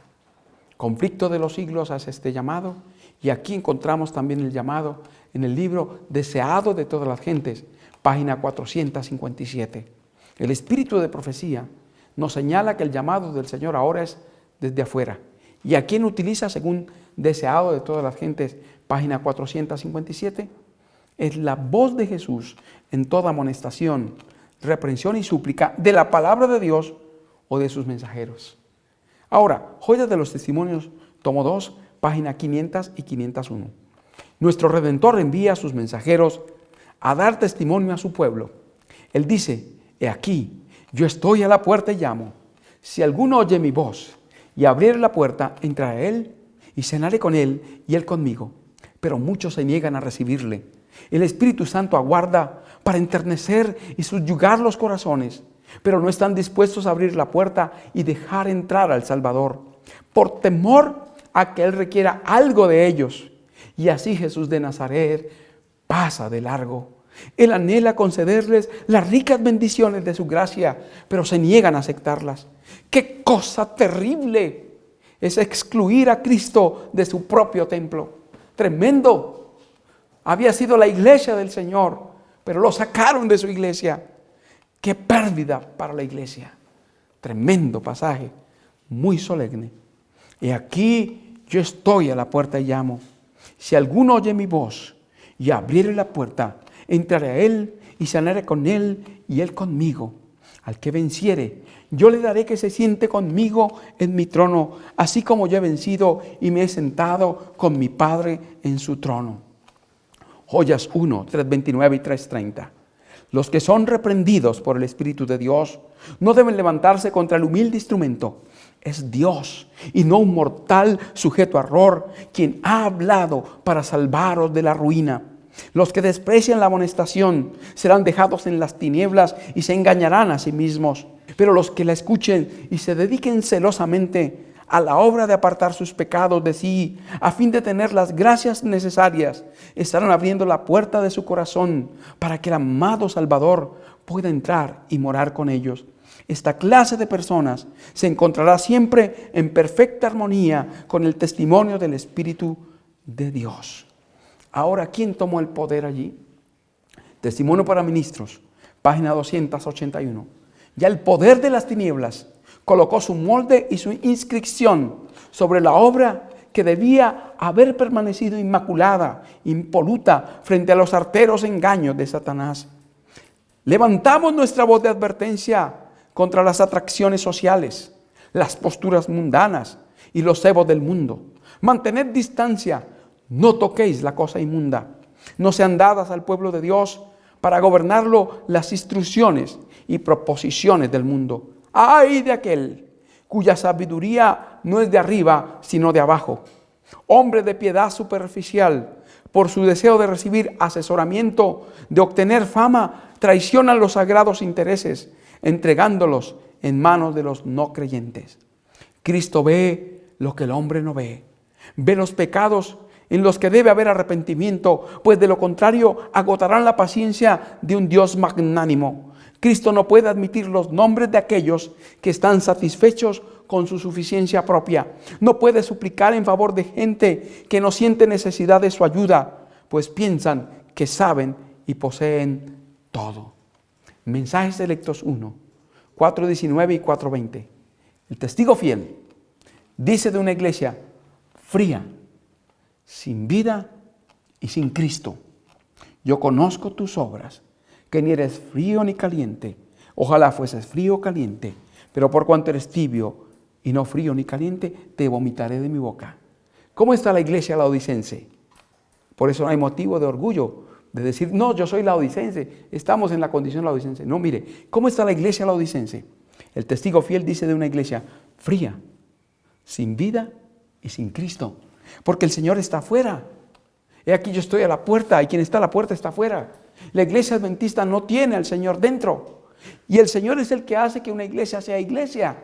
Conflicto de los siglos hace este llamado, y aquí encontramos también el llamado en el libro Deseado de todas las gentes, página 457. El espíritu de profecía nos señala que el llamado del Señor ahora es desde afuera. ¿Y a quién utiliza según Deseado de todas las gentes, página 457? Es la voz de Jesús en toda amonestación, reprensión y súplica de la palabra de Dios o de sus mensajeros. Ahora, Joyas de los Testimonios, tomo 2, página 500 y 501. Nuestro Redentor envía a sus mensajeros a dar testimonio a su pueblo. Él dice: he aquí, yo estoy a la puerta y llamo. Si alguno oye mi voz y abriere la puerta, entraré a él y cenaré con él y él conmigo. Pero muchos se niegan a recibirle. El Espíritu Santo aguarda para enternecer y subyugar los corazones, pero no están dispuestos a abrir la puerta y dejar entrar al Salvador, por temor a que Él requiera algo de ellos. Y así Jesús de Nazaret pasa de largo. Él anhela concederles las ricas bendiciones de su gracia, pero se niegan a aceptarlas. ¡Qué cosa terrible es excluir a Cristo de su propio templo! ¡Tremendo! Había sido la iglesia del Señor, pero lo sacaron de su iglesia. ¡Qué pérdida para la iglesia! Tremendo pasaje, muy solemne. Y aquí yo estoy a la puerta y llamo. Si alguno oye mi voz y abriere la puerta, entraré a él y cenaré con él y él conmigo. Al que venciere, yo le daré que se siente conmigo en mi trono, así como yo he vencido y me he sentado con mi Padre en su trono. Joyas 1, 3:29 y 3:30. Los que son reprendidos por el Espíritu de Dios no deben levantarse contra el humilde instrumento. Es Dios y no un mortal sujeto a error quien ha hablado para salvaros de la ruina. Los que desprecian la amonestación serán dejados en las tinieblas y se engañarán a sí mismos. Pero los que la escuchen y se dediquen celosamente a la obra de apartar sus pecados de sí, a fin de tener las gracias necesarias, estarán abriendo la puerta de su corazón para que el amado Salvador pueda entrar y morar con ellos. Esta clase de personas se encontrará siempre en perfecta armonía con el testimonio del Espíritu de Dios. Ahora, ¿quién tomó el poder allí? Testimonio para Ministros, página 281. Ya el poder de las tinieblas colocó su molde y su inscripción sobre la obra que debía haber permanecido inmaculada, impoluta, frente a los arteros engaños de Satanás. Levantamos nuestra voz de advertencia contra las atracciones sociales, las posturas mundanas y los cebos del mundo. Mantened distancia. No toquéis la cosa inmunda. No sean dadas al pueblo de Dios para gobernarlo las instrucciones y proposiciones del mundo. ¡Ay de aquel cuya sabiduría no es de arriba, sino de abajo! Hombre de piedad superficial, por su deseo de recibir asesoramiento, de obtener fama, traiciona los sagrados intereses, entregándolos en manos de los no creyentes. Cristo ve lo que el hombre no ve. Ve los pecados en los que debe haber arrepentimiento, pues de lo contrario agotarán la paciencia de un Dios magnánimo. Cristo no puede admitir los nombres de aquellos que están satisfechos con su suficiencia propia. No puede suplicar en favor de gente que no siente necesidad de su ayuda, pues piensan que saben y poseen todo. Mensajes Selectos 1, 4:19 y 4:20. El testigo fiel dice de una iglesia fría, sin vida y sin Cristo: yo conozco tus obras, que ni eres frío ni caliente. Ojalá fueses frío o caliente, pero por cuanto eres tibio y no frío ni caliente, te vomitaré de mi boca. ¿Cómo está la iglesia laodicense? Por eso no hay motivo de orgullo de decir, no, yo soy laodicense, estamos en la condición laodicense. No, mire, ¿cómo está la iglesia laodicense? El testigo fiel dice de una iglesia fría, sin vida y sin Cristo, porque el Señor está afuera. He aquí yo estoy a la puerta y quien está a la puerta está afuera. La iglesia adventista no tiene al Señor dentro. Y el Señor es el que hace que una iglesia sea iglesia.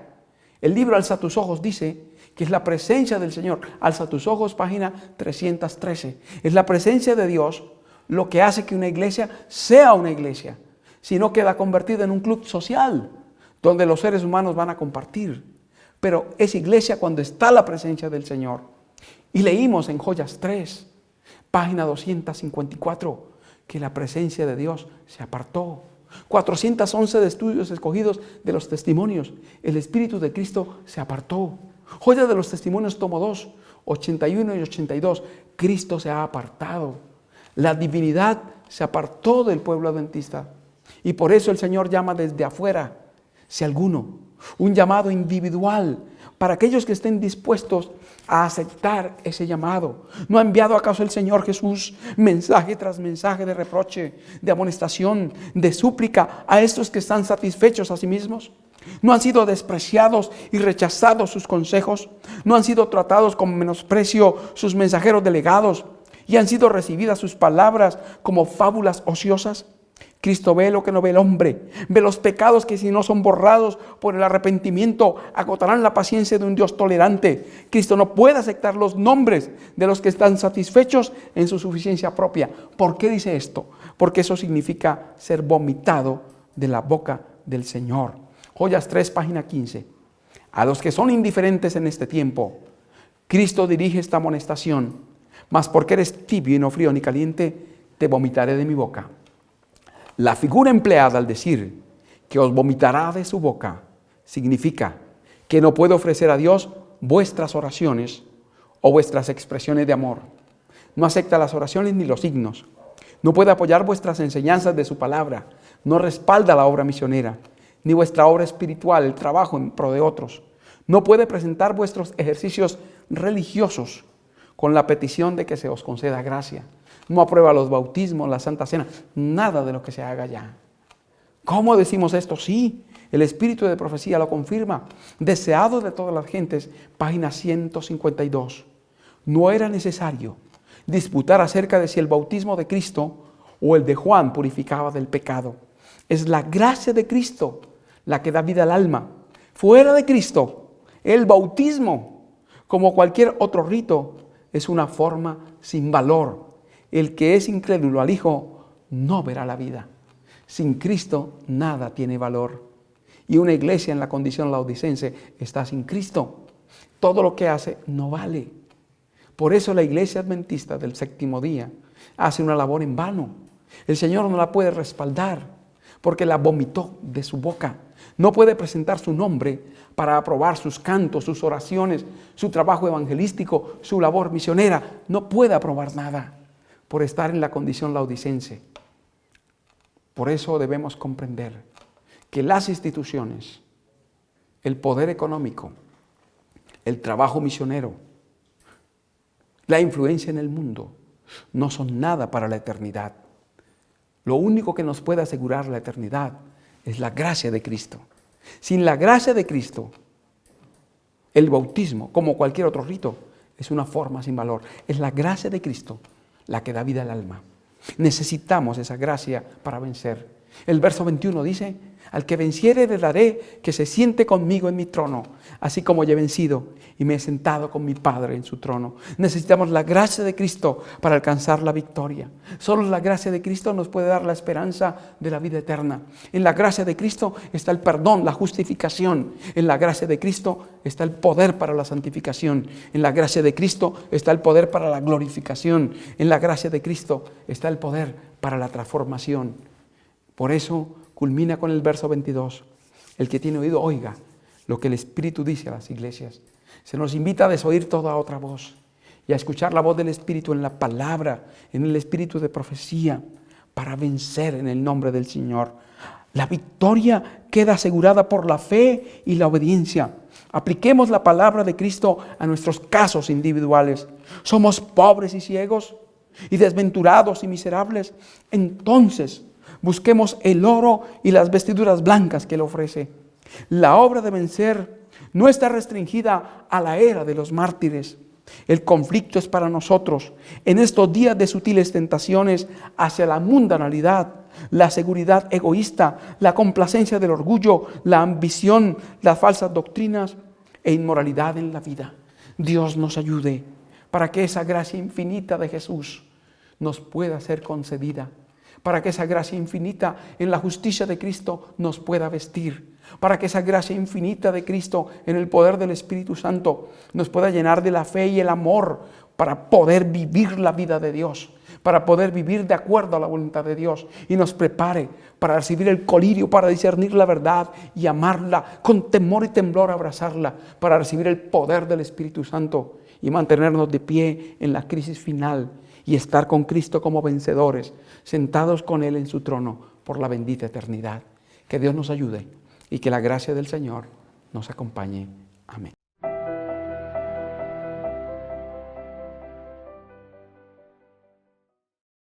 El libro Alza tus ojos dice que es la presencia del Señor. Alza tus ojos, página 313. Es la presencia de Dios lo que hace que una iglesia sea una iglesia. Si no, queda convertida en un club social donde los seres humanos van a compartir. Pero es iglesia cuando está la presencia del Señor. Y leímos en Joyas 3, página 254, que la presencia de Dios se apartó. 411 de estudios escogidos de los testimonios. El Espíritu de Cristo se apartó. Joya de los Testimonios, tomo 2, 81 y 82. Cristo se ha apartado. La divinidad se apartó del pueblo adventista. Y por eso el Señor llama desde afuera, si alguno, un llamado individual para aquellos que estén dispuestos a aceptar ese llamado. ¿No ha enviado acaso el Señor Jesús mensaje tras mensaje de reproche, de amonestación, de súplica a estos que están satisfechos a sí mismos? ¿No han sido despreciados y rechazados sus consejos? ¿No han sido tratados con menosprecio sus mensajeros delegados? ¿Y han sido recibidas sus palabras como fábulas ociosas? Cristo ve lo que no ve el hombre, ve los pecados que si no son borrados por el arrepentimiento agotarán la paciencia de un Dios tolerante. Cristo no puede aceptar los nombres de los que están satisfechos en su suficiencia propia. ¿Por qué dice esto? Porque eso significa ser vomitado de la boca del Señor. Joyas 3, página 15. A los que son indiferentes en este tiempo, Cristo dirige esta amonestación: mas porque eres tibio y no frío ni caliente, te vomitaré de mi boca. La figura empleada al decir que os vomitará de su boca significa que no puede ofrecer a Dios vuestras oraciones o vuestras expresiones de amor. No acepta las oraciones ni los signos. No puede apoyar vuestras enseñanzas de su palabra. No respalda la obra misionera. ni vuestra obra espiritual, el trabajo en pro de otros. No puede presentar vuestros ejercicios religiosos con la petición de que se os conceda gracia. No aprueba los bautismos, la Santa Cena, nada de lo que se haga ya. ¿Cómo decimos esto? Sí, el espíritu de profecía lo confirma. Deseado de todas las gentes, página 152. No era necesario disputar acerca de si el bautismo de Cristo o el de Juan purificaba del pecado. Es la gracia de Cristo la que da vida al alma. Fuera de Cristo, el bautismo, como cualquier otro rito, es una forma sin valor. El que es incrédulo al Hijo no verá la vida. Sin Cristo nada tiene valor. Y una iglesia en la condición laodicense está sin Cristo. Todo lo que hace no vale. Por eso la iglesia adventista del séptimo día hace una labor en vano. El Señor no la puede respaldar porque la vomitó de su boca. No puede presentar su nombre para aprobar sus cantos, sus oraciones, su trabajo evangelístico, su labor misionera. No puede aprobar nada por estar en la condición laodicense. Por eso debemos comprender que las instituciones, el poder económico, el trabajo misionero, la influencia en el mundo, no son nada para la eternidad. Lo único que nos puede asegurar la eternidad es la gracia de Cristo. Sin la gracia de Cristo, el bautismo, como cualquier otro rito, es una forma sin valor. Es la gracia de Cristo la que da vida al alma. Necesitamos esa gracia para vencer. El verso 21 dice: al que venciere le daré que se siente conmigo en mi trono, así como yo he vencido y me he sentado con mi Padre en su trono. Necesitamos la gracia de Cristo para alcanzar la victoria. Solo la gracia de Cristo nos puede dar la esperanza de la vida eterna. En la gracia de Cristo está el perdón, la justificación. En la gracia de Cristo está el poder para la santificación. En la gracia de Cristo está el poder para la glorificación. En la gracia de Cristo está el poder para la transformación. Por eso culmina con el verso 22. El que tiene oído, oiga lo que el Espíritu dice a las iglesias. Se nos invita a desoír toda otra voz y a escuchar la voz del Espíritu en la palabra, en el espíritu de profecía, para vencer en el nombre del Señor. La victoria queda asegurada por la fe y la obediencia. Apliquemos la palabra de Cristo a nuestros casos individuales. Somos pobres y ciegos y desventurados y miserables. Entonces, busquemos el oro y las vestiduras blancas que Él ofrece. La obra de vencer no está restringida a la era de los mártires. El conflicto es para nosotros en estos días de sutiles tentaciones hacia la mundanalidad, la seguridad egoísta, la complacencia del orgullo, la ambición, las falsas doctrinas e inmoralidad en la vida. Dios nos ayude para que esa gracia infinita de Jesús nos pueda ser concedida, para que esa gracia infinita en la justicia de Cristo nos pueda vestir, para que esa gracia infinita de Cristo en el poder del Espíritu Santo nos pueda llenar de la fe y el amor para poder vivir la vida de Dios, para poder vivir de acuerdo a la voluntad de Dios y nos prepare para recibir el colirio, para discernir la verdad y amarla, con temor y temblor abrazarla, para recibir el poder del Espíritu Santo y mantenernos de pie en la crisis final y estar con Cristo como vencedores, sentados con Él en su trono por la bendita eternidad. Que Dios nos ayude y que la gracia del Señor nos acompañe. Amén.